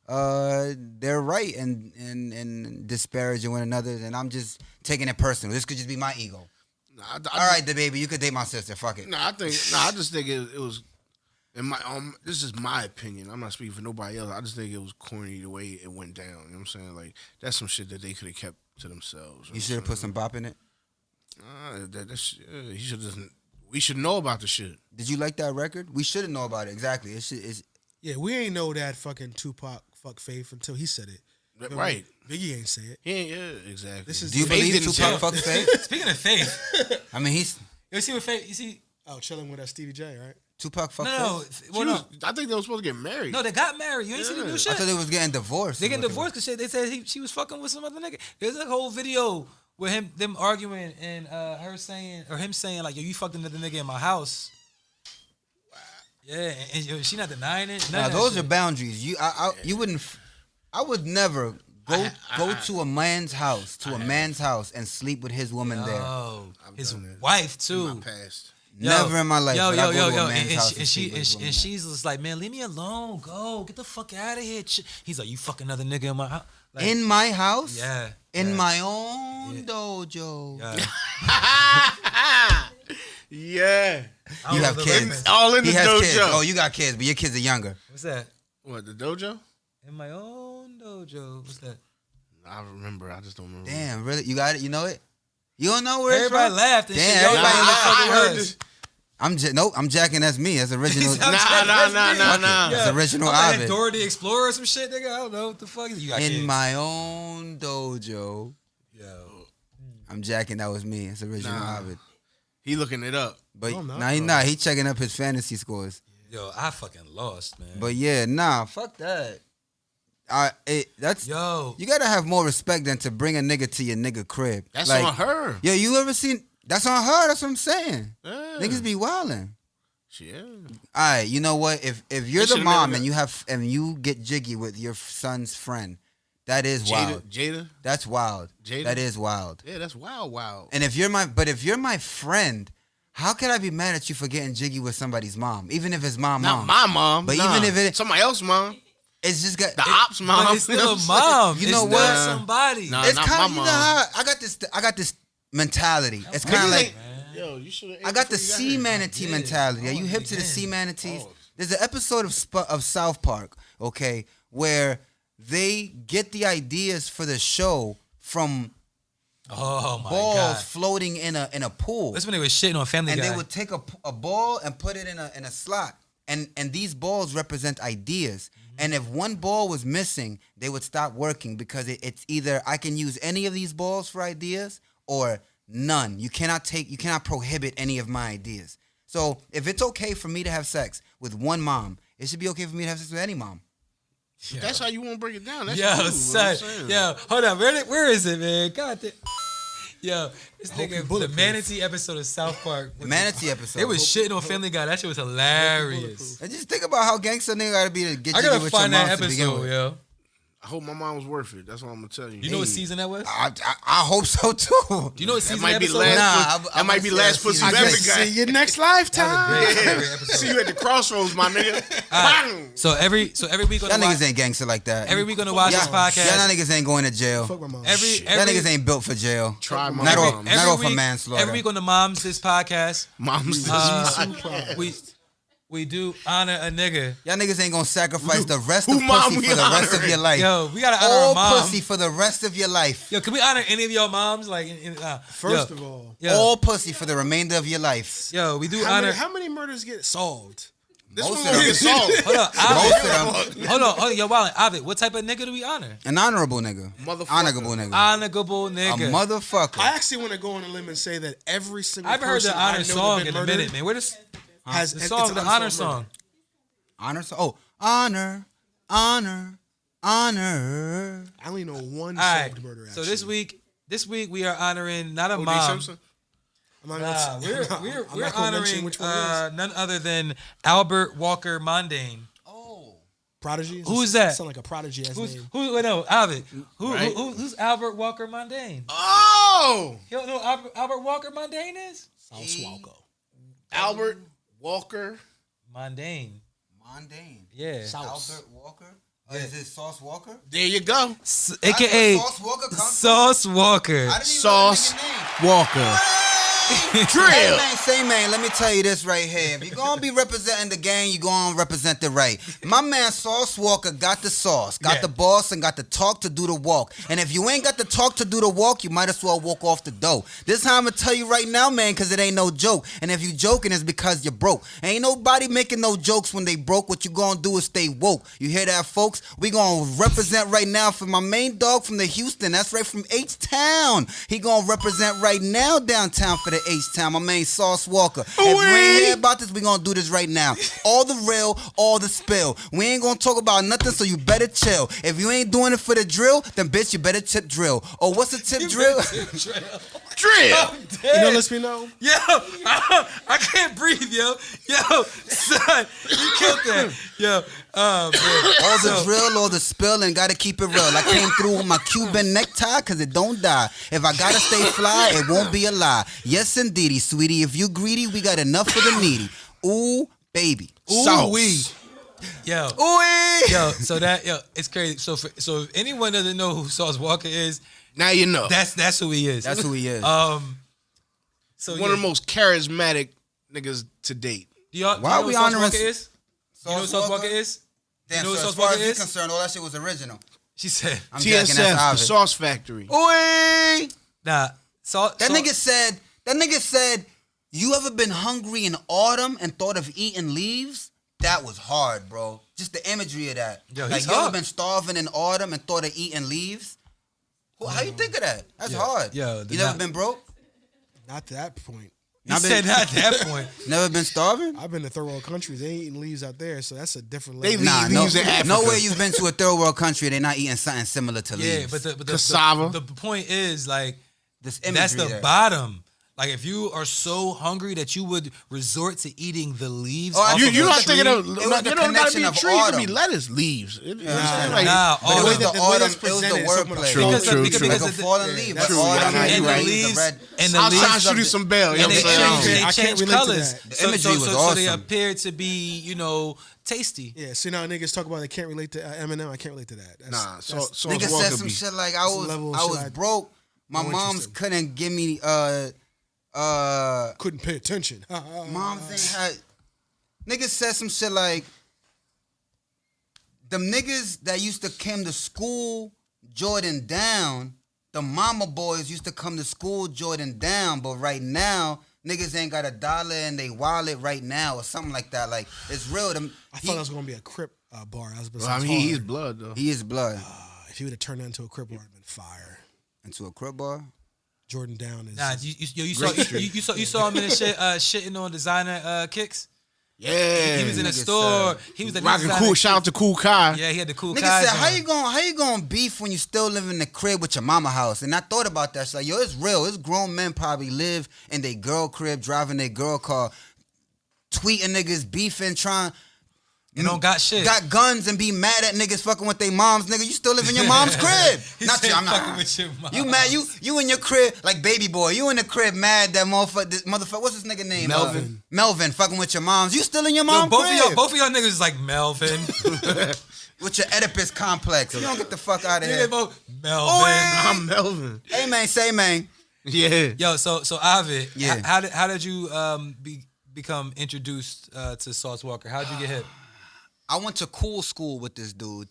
they're right in disparaging one another, and I'm just taking it personal. This could just be my ego. All right, the baby, you could date my sister. Fuck it.
I just think it was. In my this is my opinion. I'm not speaking for nobody else. I just think it was corny the way it went down. You know what I'm saying? Like that's some shit that they could have kept to themselves.
You should have put some bop in it.
He should just. We should know about the shit.
Did you like that record? We shouldn't know about it. Exactly.
Yeah, we ain't know that fucking Tupac fuck Faith until he said it.
Right.
Biggie ain't say it.
Yeah, exactly.
This is
Do you
Faith
believe
didn't
Tupac
say-
fucked Faith?
Speaking of faith,
I mean,
you see what faith? You see?
Oh, chilling with Stevie J, right?
Tupac fucked
No,
Faith?
well, no,
I think they were supposed to get married.
no. They got married. You ain't seen the new
I
shit.
thought they was getting divorced.
They getting divorced because they said she was fucking with some other nigga. There's a whole video with them arguing and him saying like, yo, you fucked another nigga in my house. Yeah, and she not denying it. None
Now,
of that
those
shit.
are boundaries. You wouldn't. I would never go to a man's house and sleep with his woman there.
Oh, his
done it.
wife
in
too.
my past.
Never in my life.
Yo,
would I
yo,
go
yo,
to
yo,
a man's house
and
sleep with his woman.
she's just like, man, leave me alone. Go, get the fuck out of here. He's like, you fuck another nigga in my house. Like,
In my house.
yeah,
In
yeah,
my own dojo.
yeah.
Yeah.
I don't
You
know
have
the
kids.
reference.
All in the
He has
dojo.
kids. Oh, you got kids, but your kids are younger.
What's that?
What, the dojo?
In my own dojo. What's that?
I remember. I just don't remember.
Damn, really? You got it? You know it? You don't know where it's
Everybody
from?
laughed and
Damn,
shit. Everybody
everybody-
knew what the fuck
I
it
heard
was.
this.
Nope, I'm jacking. That's me. That's original.
Nah,
Nah.
That's original
I'm like
Ovid.
Dora the Explorer or some shit, nigga. I don't know what the fuck. You got
In
kids.
my own dojo.
Yo.
I'm jacking. That was me. It's original
Nah.
Ovid.
He looking it up.
But
No, I'm not,
nah, he
bro.
not. He checking up his fantasy scores.
Yo, I fucking lost, man.
But yeah, nah, fuck that. That's
yo,
you gotta have more respect than to bring a nigga to your nigga crib.
That's
Like,
on her.
Yo, you ever seen? That's on her. That's what I'm saying.
Yeah.
Niggas be wildin'.
Yeah.
All right, you know what? If you're
They
the
should've
mom
never
and you get jiggy with your son's friend, that is wild.
Jada.
That's wild.
Jada?
That is wild.
Yeah, that's wild.
And if you're my friend, how can I be mad at you for getting jiggy with somebody's mom, even if it's my
Not
mom?
my mom,
But
nah.
even if it-
somebody else's mom,
It's just got
the ops mom,
But it's still a mom.
You know
It's
what?
not somebody.
Nah.
It's
not
kind
my
of, you know
mom.
how I got this mentality. It's kind of like
yo, you should.
I got the sea manatee
Yeah.
mentality. Are you
Oh,
hip to the
again.
sea manatees?
Oh.
There's an episode of South Park, okay, where they get the ideas for the show from
Oh my
balls
god.
floating in a pool.
That's when they were shitting on Family
And
Guy.
they would take a ball and put it in a slot. And these balls represent ideas. And if one ball was missing, they would stop working because it's either I can use any of these balls for ideas or none. You cannot prohibit any of my ideas. So if it's okay for me to have sex with one mom, it should be okay for me to have sex with any mom.
Yo.
That's how you want to break it down. That's
Yo,
cool, what I'm
son.
saying.
Yo, hold on. Where is it, man? God damn. Yo, this
hope you
nigga, the
bulletproof.
manatee episode of South Park.
The manatee episode.
They was shitting on Family Guy. That shit was hilarious.
And just think about how gangster nigga gotta be to get
I
jiggy
gotta
with your
find
mom
that
to begin
episode,
with.
yo.
I hope my mom was worth it. That's what I'm gonna tell you.
You know what season that was?
I hope so too.
Do you know what
That
season
might
that
be
episode
last.
was?
Nah,
That might be last pussy
I
you
guess
ever
See
got.
you next
That was a
lifetime.
great
See
episode.
you at the crossroads, my nigga. Bang!
So every week on
Y'all
the
niggas ain't gangster like that.
every week on the Watch This
Y'all
podcast.
niggas ain't going to jail.
Fuck my mom.
Y'all niggas ain't built for jail.
Try my
Not
mom.
all- not all for manslaughter.
Every week on the Moms This podcast,
Mom's
we do honor a nigga.
Y'all niggas ain't gonna sacrifice the rest
who
of
mom
pussy
we
for the rest of
honoring?
your life.
Yo, we gotta honor
All
our mom.
pussy for the rest of your life.
Yo, can we honor any of your moms? Like,
First of all,
All pussy for the remainder of your life.
yo, we do
how
honor.
many, how many murders get solved?
This
Most
one
of
gonna
them.
get solved.
Hold on,
Most
Ovid.
of them.
Hold on, yo, Wildin, Ovid, what type of nigga do we honor?
An honorable nigga.
Motherfucker.
Honorable nigga.
Honorable
A
nigga.
motherfucker.
I actually want to go on a limb and say that every single
I haven't heard
person
the
I
honor
know
song
that
in
been
a minute,
murdered
man. Where this
has
the
it's
song,
an
the
unsolved
honor
murder.
song?
Honor. Oh, honor. Honor. Honor.
I only know one
All right.
solved murder.
So
Actually.
this week we are honoring not a
O.J.
mom.
Simpson?
I'm not
Nah,
gonna-
we're
I'm not gonna mention
honoring
which one it is.
none other than Albert Walker Mondane.
Oh.
Prodigy.
Who's that?
Sound like a prodigy ass
Who's
name.
who? Wait, no, Ovid.
Right.
Who's Albert Walker Mondane?
Oh!
You don't know who Albert Walker Mondane is?
South Swalco.
Albert Walker.
Mondane.
Mondane.
Yeah.
Sauce.
Albert Walker. Is it Sauce Walker?
There you go.
AKA
Sauce Walker comes
Sauce Walker.
I didn't even
Sauce
know the nigga name.
Walker.
Hey
Drill.
man, say man, let me tell you this right here. If you're gonna be representing the gang, you gonna represent it right. My man Sauce Walker got the sauce, got
Yeah.
the boss, and got the talk to do the walk. And if you ain't got the talk to do the walk, you might as well walk off the dough. This time I'm gonna tell you right now, man, cause it ain't no joke. And if you joking, it's because you're broke. Ain't nobody making no jokes when they broke. What you gonna do is stay woke. You hear that, folks? We gonna represent right now for my main dog from the Houston. That's right from H-Town. He gonna represent right now downtown for the H-Town. My man Sauce Walker. If you ain't hear about this, we gonna do this right now. All the real, all the spill. We ain't gonna talk about nothing, so you better chill. If you ain't doing it for the drill, then bitch, you better tip drill. Oh, what's a tip drill?
Drill.
You know, let me know.
Yo, I can't breathe, yo. Yo, son, you killed that. Yo, man.
All the drill, all the spill, and gotta keep it real. I came through with my Cuban necktie, cause it don't die. If I gotta stay fly, it won't be a lie. Yes, indeedy, sweetie. If you greedy, we got enough for the needy. Ooh, baby.
Sauce.
Yo,
Ooh,
yo, so it's crazy. So if anyone doesn't know who Sauce Walker is,
Now you know.
that's who he is.
That's who he is.
So
One of the most charismatic niggas to date.
Do y'all,
Why
you know
we
who Sauce
honoring
Walker is? You know who Sauce Walker is?
Damn,
you know
so
what
as
Sauce
far
Walker
as you're
is?
concerned, all that shit was original.
She said,
I'm jacking
TSF,
that
the Sauce Factory.
Ooh,
nah.
that nigga said, you ever been hungry in autumn and thought of eating leaves? That was hard, bro. Just the imagery of that.
Yo,
like,
he's
you ever
hard.
been starving in autumn and thought of eating leaves? How you think of that? That's hard.
yo,
You never been broke?
Not to that point.
He said not at that point.
Neird been starving?
I've been to third world countries. They ain't eating leaves out there, so that's a different
They
level.
leave
Nah,
leaves in Africa.
no way you've been to a third world country. They're not eating something similar to
Yeah,
leaves.
but
Cassava.
the point is like
This
that's
imagery
the
there.
bottom. Like if you are so hungry that you would resort to eating the leaves.
Oh,
off
You're
of
not
a
thinking
tree,
of.
was
You
the
don't gotta be
connection
a
of
tree. It could be
autumn.
lettuce leaves. You know what I'm saying?
Nah,
Like,
Nah,
But it was
autumn.
the
the way
autumn.
that's
It was
presented
the
is so much
wordplay.
True,
Because
true,
because
true.
Like a
the-
fallen
yeah,
leaf.
that's
But
true.
autumn,
Yeah,
you
you're
right,
right.
the
leaves
red.
and the
I was
leaves
trying to shoot you some bell. You know
and
what
they
I'm
change,
saying?
they
I can't
change
relate to
colors.
that.
The imagery was
so they
awesome.
appear to be, tasty.
Yeah, see now niggas talk about they can't relate to Eminem. I can't relate to that. That's,
Nah,
that's-
so
Nigga said some shit like I
level of
was
shit I-
broke. My
no
mom's
interest in.
couldn't give me
couldn't pay attention.
moms ain't had niggas said some shit like them niggas that used to come to school Jordan down, the mama boys used to come to school Jordan down, but right now niggas ain't got $1 in they wallet right now or something like that. Like it's real.
I thought it was gonna be a Crip bar. I was
Well, I mean, he's blood though.
He is blood
if he would have turned that into a Crip bar, it'd been fire.
into a crib bar.
Jordan Down is.
Nah, you saw him in the shit shitting on designer kicks.
Yeah,
He was in a
nigga
store.
said-
He was the
rocking
designer
cool. Shout out to Cool Kai.
Yeah, he had the cool.
Nigga
Kais
said, how
on.
you gonna beef when you still live in the crib with your mama house? And I thought about that. It's like, yo, it's real. It's grown men probably live in their girl crib, driving their girl car, tweeting niggas, beefing, trying.
You don't got shit.
Got guns and be mad at niggas fucking with their moms. Nigga, you still live in your mom's crib.
He
Not
said
you. I'm
fucking
not.
with your mom.
You mad? You in your crib like baby boy. You in the crib mad that motherfucker. What's his nigga name?
Melvin.
Melvin fucking with your moms. You still in your
Yo,
mom's
both
crib.
of y'all niggas is like Melvin.
With your Oedipus complex. You don't get the fuck out of
Yeah,
here.
both Melvin.
I'm Melvin.
Hey man, say man.
Yeah.
Yo, so Ovid,
Yeah.
how did you become introduced to Sauce Walker? How did you get hip?
I went to cool school with this dude.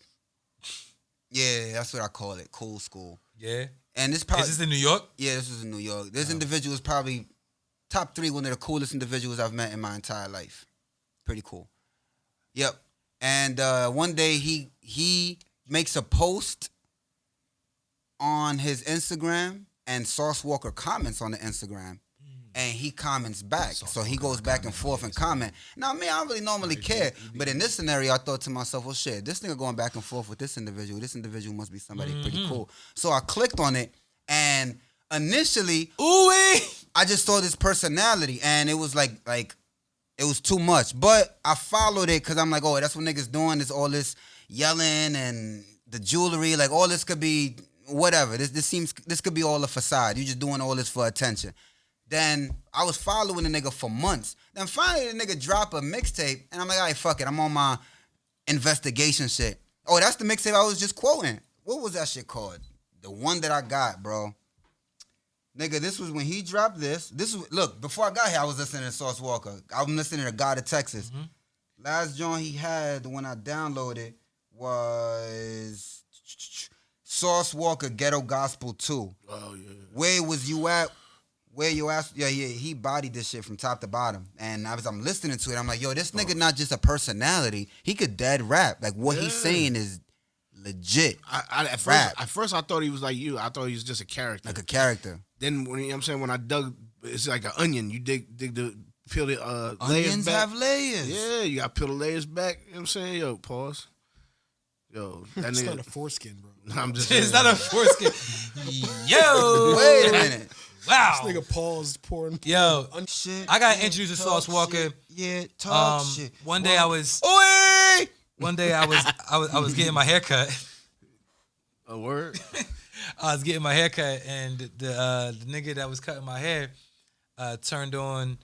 Yeah, that's what I call it, cool school.
Yeah.
And this probably
Is this in New York?
yeah, this is in New York. This individual is probably top 3, one of the coolest individuals I've met in my entire life. Pretty cool. Yep. And one day he makes a post on his Instagram, and Sauce Walker comments on the Instagram. And he comments back. So he goes back and forth and comment. Now, me, I don't really normally care. But in this scenario, I thought to myself, well, shit, this nigga going back and forth with this individual. This individual must be somebody pretty cool. So I clicked on it, and initially,
Ooh-wee.
I just saw this personality, and it was like it was too much. But I followed it because I'm like, oh, that's what niggas doing. Is all this yelling and the jewelry, like all this could be whatever. This could be all a facade. You just doing all this for attention. Then I was following the nigga for months. Then finally the nigga drop a mixtape, and I'm like, all right, fuck it. I'm on my investigation shit. Oh, that's the mixtape I was just quoting. What was that shit called? The one that I got, bro. Nigga, this was when he dropped this. Look, before I got here, I was listening to Sauce Walker. I'm listening to God of Texas. Last joint he had when I downloaded was Sauce Walker Ghetto Gospel 2.
Oh yeah.
Where was you at? Where you asked? Yeah, he bodied this shit from top to bottom. And I'm listening to it, I'm like, yo, this nigga not just a personality. He could dead rap. Like what he's saying is legit.
At
Rap.
first I thought he was like you. I thought he was just a character.
Like a character.
Then when you know what I'm saying, when I dug, it's like an onion. You peel the layers
Onions
back.
have layers.
Yeah, you got to peel the layers back. You know what I'm saying? Yo, pause. Yo, that
It's
nigga.
not a foreskin, bro.
I'm just
It's
saying.
not a foreskin. Yo.
Wait a minute.
Wow.
This nigga paused pouring.
Yo,
Shit.
I got
yeah,
introduced to
talk
Sauce Walker.
shit. Yeah, talk shit.
One day I was
Oi!
I was getting my hair cut.
A word.
I was getting my hair cut, and the nigga that was cutting my hair turned on,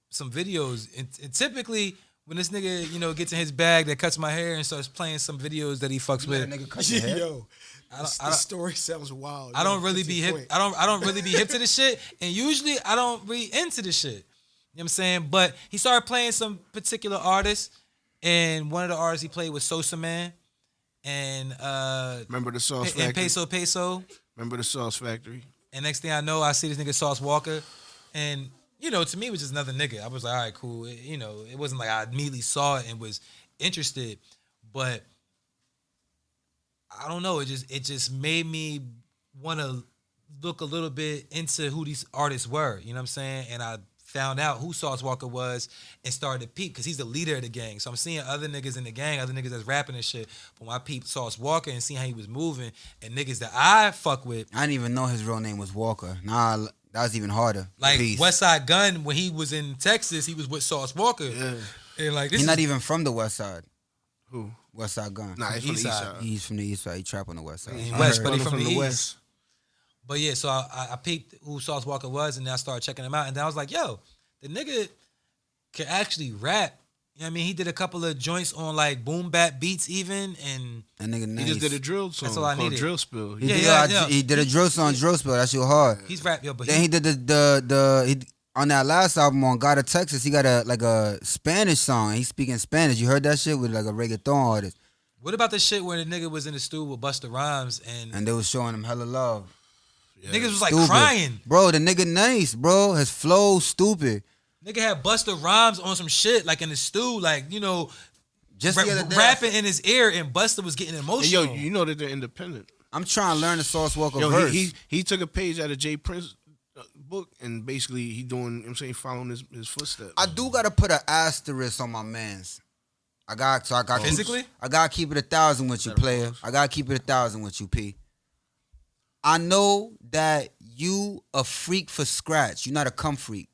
some videos. And typically, when this nigga, gets in his bag that cuts my hair and starts playing some videos that he fucks
Let
with,
a nigga cut your hair.
Yo, the story sounds wild.
I don't really
That's
be
your
hip.
point.
I don't really be hip to this shit, and usually I don't be into this shit. You know what I'm saying? But he started playing some particular artists, and one of the artists he played was Sosa Man, and
Remember the Sauce
and
Factory?
Peso.
Remember the Sauce Factory?
And next thing I know, I see this nigga Sauce Walker, and to me it was just another nigga. I was like, all right, cool. It wasn't like I immediately saw it and was interested, but I don't know. It just made me want to look a little bit into who these artists were. You know what I'm saying? And I found out who Sauce Walker was and started to peep because he's the leader of the gang. So I'm seeing other niggas in the gang, other niggas that's rapping and shit. But when I peeped Sauce Walker and seeing how he was moving and niggas that I fuck with,
I didn't even know his real name was Walker. Nah, That was even harder.
Like
Peace.
West Side Gun, when he was in Texas, he was with Sauce Walker.
Yeah.
And like this
He's
is
not even from the West Side.
Who?
West Side Gun.
Nah, he's from the
East
East
side.
Side.
He's from the East Side. He trap on the West Side.
He's
I
West,
heard.
but he from the East.
West.
But yeah, so I peeped who Sauce Walker was, and then I started checking him out, and then I was like, yo, the nigga can actually rap. You know what I mean? He did a couple of joints on like boom bap beats even, and
That nigga nice.
He just did a drill song
That's all I
called
needed.
Drill Spill.
He
Yeah,
did,
yeah.
He did a drill song, drill spill. That shit hard.
he's rap, yo. But
Then he did on that last album on God of Texas. He got a Spanish song. He's speaking Spanish. You heard that shit with like a reggaeton artist,
what about the shit where the nigga was in the studio with Busta Rhymes and
and they was showing him hella love.
niggas was like
Stupid.
crying?
Bro, the nigga nice, bro. His flow stupid.
Nigga had Busta Rhymes on some shit like in the stew, like you know,
Just the other day,
rapping in his ear, and Busta was getting
Hey,
emotional.
yo, you know that they're independent.
I'm trying to learn the Sauce Walker
Yo,
verse.
he took a page out of Jay Prince's book and basically he doing, you know what I'm saying, following his footsteps.
I do gotta put an asterisk on my man's. I got
Physically?
I gotta keep it 1,000 with you, player. I gotta keep it 1,000 with you, P. I know that you a freak for scratch. You not a cum freak.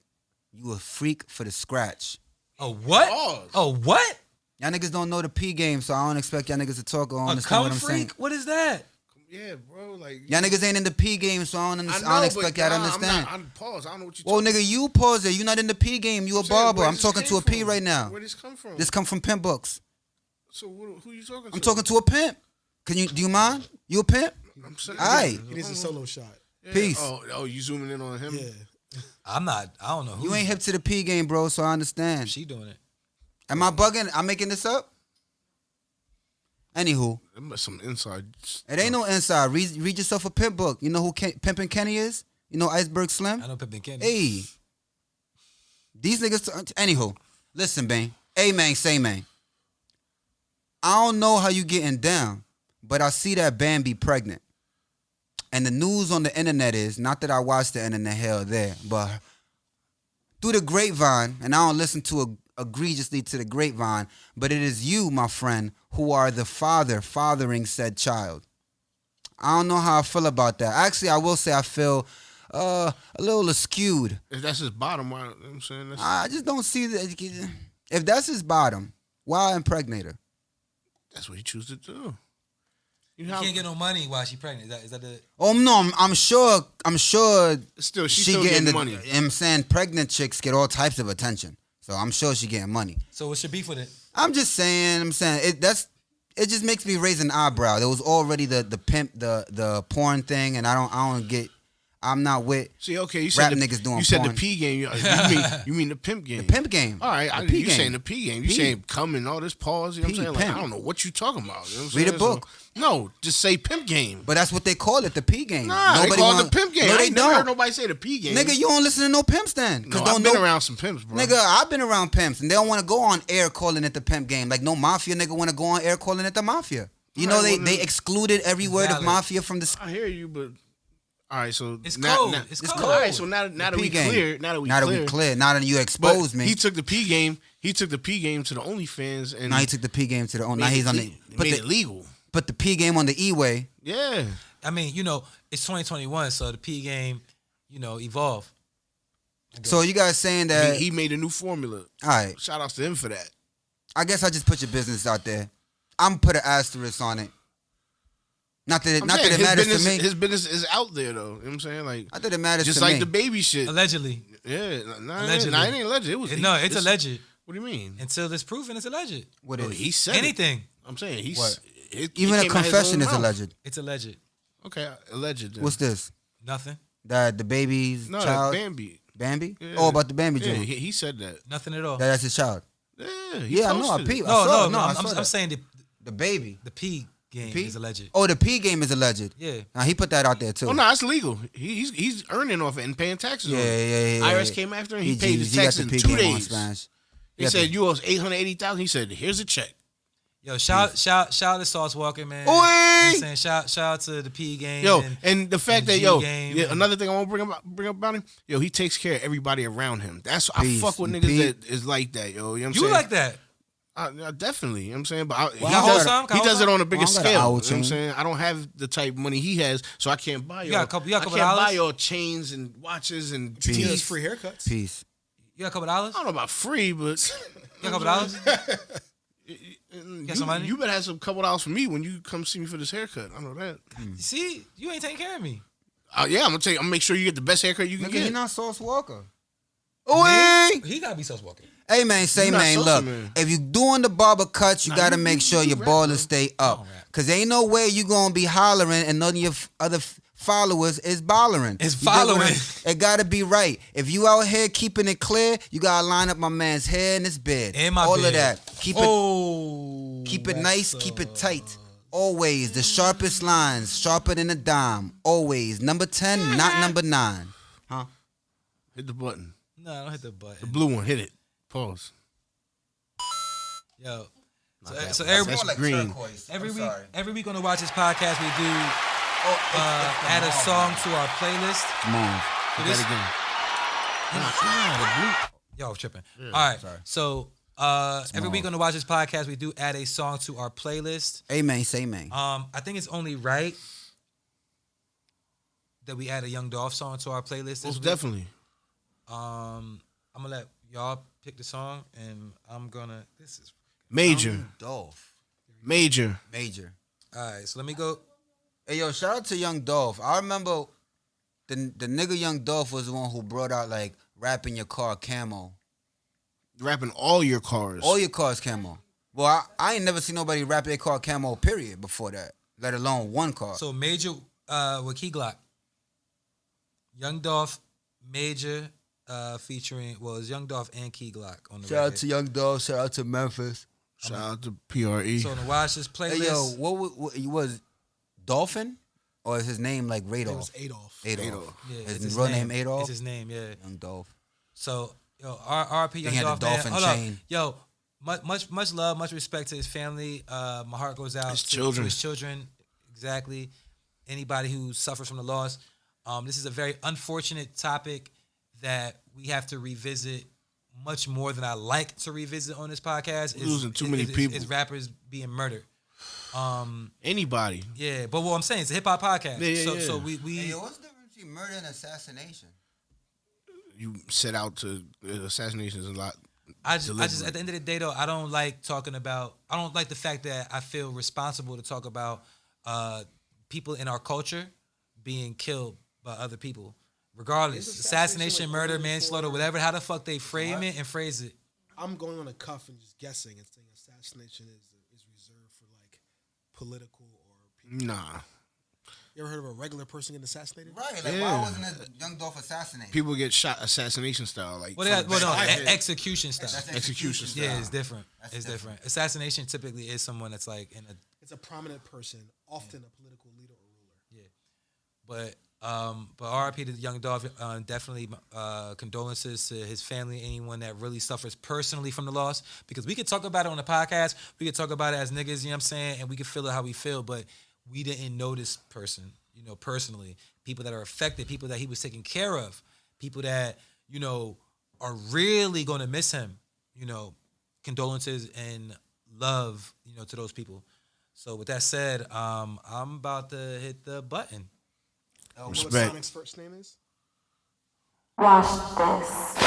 You a freak for the scratch.
Oh what?
Pause.
Oh what?
Y'all niggas don't know the P game, so I don't expect y'all niggas to talk or
A
understand
cum
what I'm saying.
freak? What is that?
Yeah, bro, like
Y'all niggas ain't in the P game, so I don't expect y'all to understand.
I'm pause. I don't know what you.
Well, nigga, you pause it. You not in the P game. You a barber. I'm talking to a P right now.
Where this come from?
This come from pimp books.
So who you talking to?
I'm talking to a pimp. Do you mind? You a pimp?
I'm saying,
All right.
He needs a solo shot.
Yeah.
Peace.
Oh, you zooming in on him?
Yeah.
I'm not. I don't know who.
You ain't hip to the P game, bro, so I understand.
She doing it.
Am I bugging? I'm making this up? Anywho,
Them are some inside.
it ain't no inside. Read yourself a pimp book. You know who Pimpin' Kenny is? You know Iceberg Slim?
I know Pippin Kenny.
Hey. These niggas, anywho, listen, Bang. Hey, man, say, man. I don't know how you getting down, but I see that Bambi pregnant. And the news on the internet is, not that I watch the internet hell there, but through the grapevine, and I don't listen to egregiously to the grapevine, but it is you, my friend, who are the fathering said child. I don't know how I feel about that. Actually, I will say I feel a little skewed.
If that's his bottom, why? You know what I'm saying that's,
I just don't see that. If that's his bottom, why impregnate her?
that's what he chooses to do.
You can't get no money while she pregnant. Is that the?
Oh no, I'm sure.
Still, she's
she
still
getting
getting
the
money.
I'm saying pregnant chicks get all types of attention, so I'm sure she getting money.
So what's your beef with it?
I'm saying it just makes me raise an eyebrow. There was already the pimp the porn thing, and I don't get. I'm not with
See, okay, you
rap
said
niggas doing
You said
porn.
the P game. You mean the pimp game?
The pimp game.
All right,
The P
you
game.
saying the P game. You
P.
saying come and all this pause. You know what I'm
P,
saying? Like,
pimp.
I don't know what you talking about. You know what I'm
Read a
saying?
book.
So, no, just say pimp game.
But that's what they call it, the P game.
Nah, they call it the pimp game.
No,
I
they
ain't never heard
don't.
nobody say the P game.
Nigga, you don't listen to no pimps then.
no,
Cause
I've
don't
been
know.
around some pimps, bro.
Nigga, I've been around pimps, and they don't want to go on air calling it the pimp game. Like no mafia nigga want to go on air calling it the mafia. You know
Right, well,
they excluded every word of
Valid.
mafia from the.
I hear you, but all right. So
It's
now,
cold.
Now,
It's
cold.
All right. So now that
P
we
game.
clear, now
Now that you exposed
but
me.
he took the P game. He took the P game to the OnlyFans, and
Now he took the P game to the own. Now
made
he's
it
on
le-
the
made it legal.
put the P game on the E way.
Yeah.
I mean, you know, it's 2021, so the P game, you know, evolve.
So you guys saying that?
He made a new formula.
All right.
Shout outs to him for that.
I guess I just put your business out there. I'm put an asterisk on it. Not that
I'm
it
saying,
matters
business,
to me.
His business is out there, though. You know what I'm saying? Like,
Not that it matters
just
to
like
me.
the baby shit.
Allegedly.
Yeah. Nah,
Allegedly.
it ain't alleged. It was.
No, it's
this-
alleged.
What do you mean?
Until it's proven, it's alleged.
What
Oh,
is?
he said it.
Anything.
I'm saying he's.
What?
It
Even a
came out his
confession
own
is
mouth.
alleged.
It's alleged.
Okay, alleged. Then.
What's this?
Nothing.
That the baby's
No,
child,
that Bambi.
Bambi?
Yeah.
Oh, about the Bambi
Yeah,
joint.
he said that.
Nothing at all.
That's his child.
Yeah, he
Yeah, I know. I
posted it.
peep. I
No,
saw
no,
it.
no.
I
I'm,
saw
I'm
that.
saying
The baby.
the P game
P?
is alleged.
Oh, the P game is alleged.
Yeah.
Now he put that out there too.
Oh no, it's legal. He's earning off it and paying taxes.
Yeah,
on it.
yeah.
IRS came after him. He paid his
got
taxes
the
in
P
2
game on
days.
Spanish.
He
got
said
the-
you owe 880,000. He said, "Here's a check."
Yo, shout to Sauce Walker, man.
Oi!
You know what I'm saying? Shout out to the P game.
Yo, and the fact
and
that
G
yo,
game
yeah,
and-
another thing I want to bring up about him. Yo, he takes care of everybody around him. That's I
Peace.
fuck with
And
niggas
P-
that is like that. Yo, you know what I'm
You
saying?
like that?
Definitely. You know what I'm saying? But
You got whole song?
he does it on a bigger
I don't got an
scale.
hour
You know what I'm
chain.
saying? I don't have the type of money he has, so I can't buy
You got a couple
I can't
dollars?
buy your chains and watches and
He does
tees.
free haircuts.
Peace.
You got a couple dollars?
I don't know about free, but
You got a couple dollars? some money?
you better have some couple dollars for me when you come see me for this haircut. I know that.
See, you ain't taking care of me.
Yeah, I'm gonna make sure you get the best haircut you can
Nigga,
get.
he not Sauce Walker. Ooh.
He gotta be Sauce Walker.
Hey man, say
You not
man,
Sosa,
look.
man.
If you doing the barber cuts, you gotta make sure your
rap,
ballers
bro.
stay up.
don't rap.
Cause ain't no way you gonna be hollering and none of your other followers is bollering.
Is
You dig what
following.
I'm- It gotta be right. If you out here keeping it clear, you gotta line up my man's hair and his beard.
And my
All
beard.
of that. Keep it
That's
nice, keep it tight. Always the sharpest lines, sharper than a dime. Always number 10, not number 9. Huh?
Hit the button.
No, I don't hit the button.
The blue one. Hit it. Pause.
Yo.
that
So
one.
every,
That's green.
every week on the Watch This podcast, we do add a song to our playlist.
Move.
So
Hit
this-
that
Y'all was tripping. All right. So every week on the Watch This podcast, we do add a song to our playlist.
Amen, say amen.
I think it's only right that we add a Young Dolph song to our playlist this
Most
week.
definitely.
I'm gonna let y'all pick the song, and I'm gonna. This is
Major.
Dolph.
Major.
Major.
all right. So let me go.
Hey yo, shout out to Young Dolph. I remember the nigga Young Dolph was the one who brought out like rapping your car camo.
Rapping all your cars.
All your cars camo. Well, I ain't never seen nobody rap their car camo period before that. Let alone one car.
So Major with Key Glock. Young Dolph, Major, featuring it's Young Dolph and Key Glock on the
shout out
record.
to Young Dolph. Shout out to Memphis.
Shout out to PRE.
So to watch this playlist.
Hey yo, what he was Dolphin? Or is his name like Radolph?
It was Adolf.
Adolf.
Yeah,
His
it's his
real name Adolf?
It's his name, yeah.
Young Dolph.
So, yo, RP Young
had the
Dolph, man.
dolphin
Hold up.
chain.
Yo, much love, much respect to his family. My heart goes out
His
to
children.
his children. Exactly. Anybody who suffers from the loss. This is a very unfortunate topic that we have to revisit much more than I like to revisit on this podcast.
Losing too many people.
Is rappers being murdered.
Anybody.
Yeah, but what I'm saying, it's a hip hop podcast.
Yeah.
So we
Hey yo, what's the difference between murder and assassination?
You set out to assassination is a lot.
I just
deliberate.
at the end of the day though, I don't like the fact that I feel responsible to talk about people in our culture being killed by other people. Regardless,
Is
assassination,
assassination, like,
murder,
only
manslaughter,
for-
whatever, how the fuck they frame it and phrase it.
I'm going on a cuff and just guessing and saying assassination is reserved for like political or people.
Nah.
You ever heard of a regular person getting assassinated?
Right, like
Yeah.
why wasn't it Young Dolph assassinated?
People get shot assassination style. Like
Well,
from the back.
execution style.
That's
execution style.
Yeah, it's different.
That's
It's different. Assassination typically is someone that's like in a
It's a prominent person, often a political leader or ruler.
But RIP to Young Dolph, definitely condolences to his family, anyone that really suffers personally from the loss. Because we could talk about it on the podcast, we could talk about it as niggas, you know what I'm saying, and we could feel it how we feel, but we didn't know this person, personally. People that are affected, people that he was taking care of, people that, are really going to miss him, condolences and love, to those people. So with that said, I'm about to hit the button.
You know what
Respect.
Sonic's first name is?
Watch this.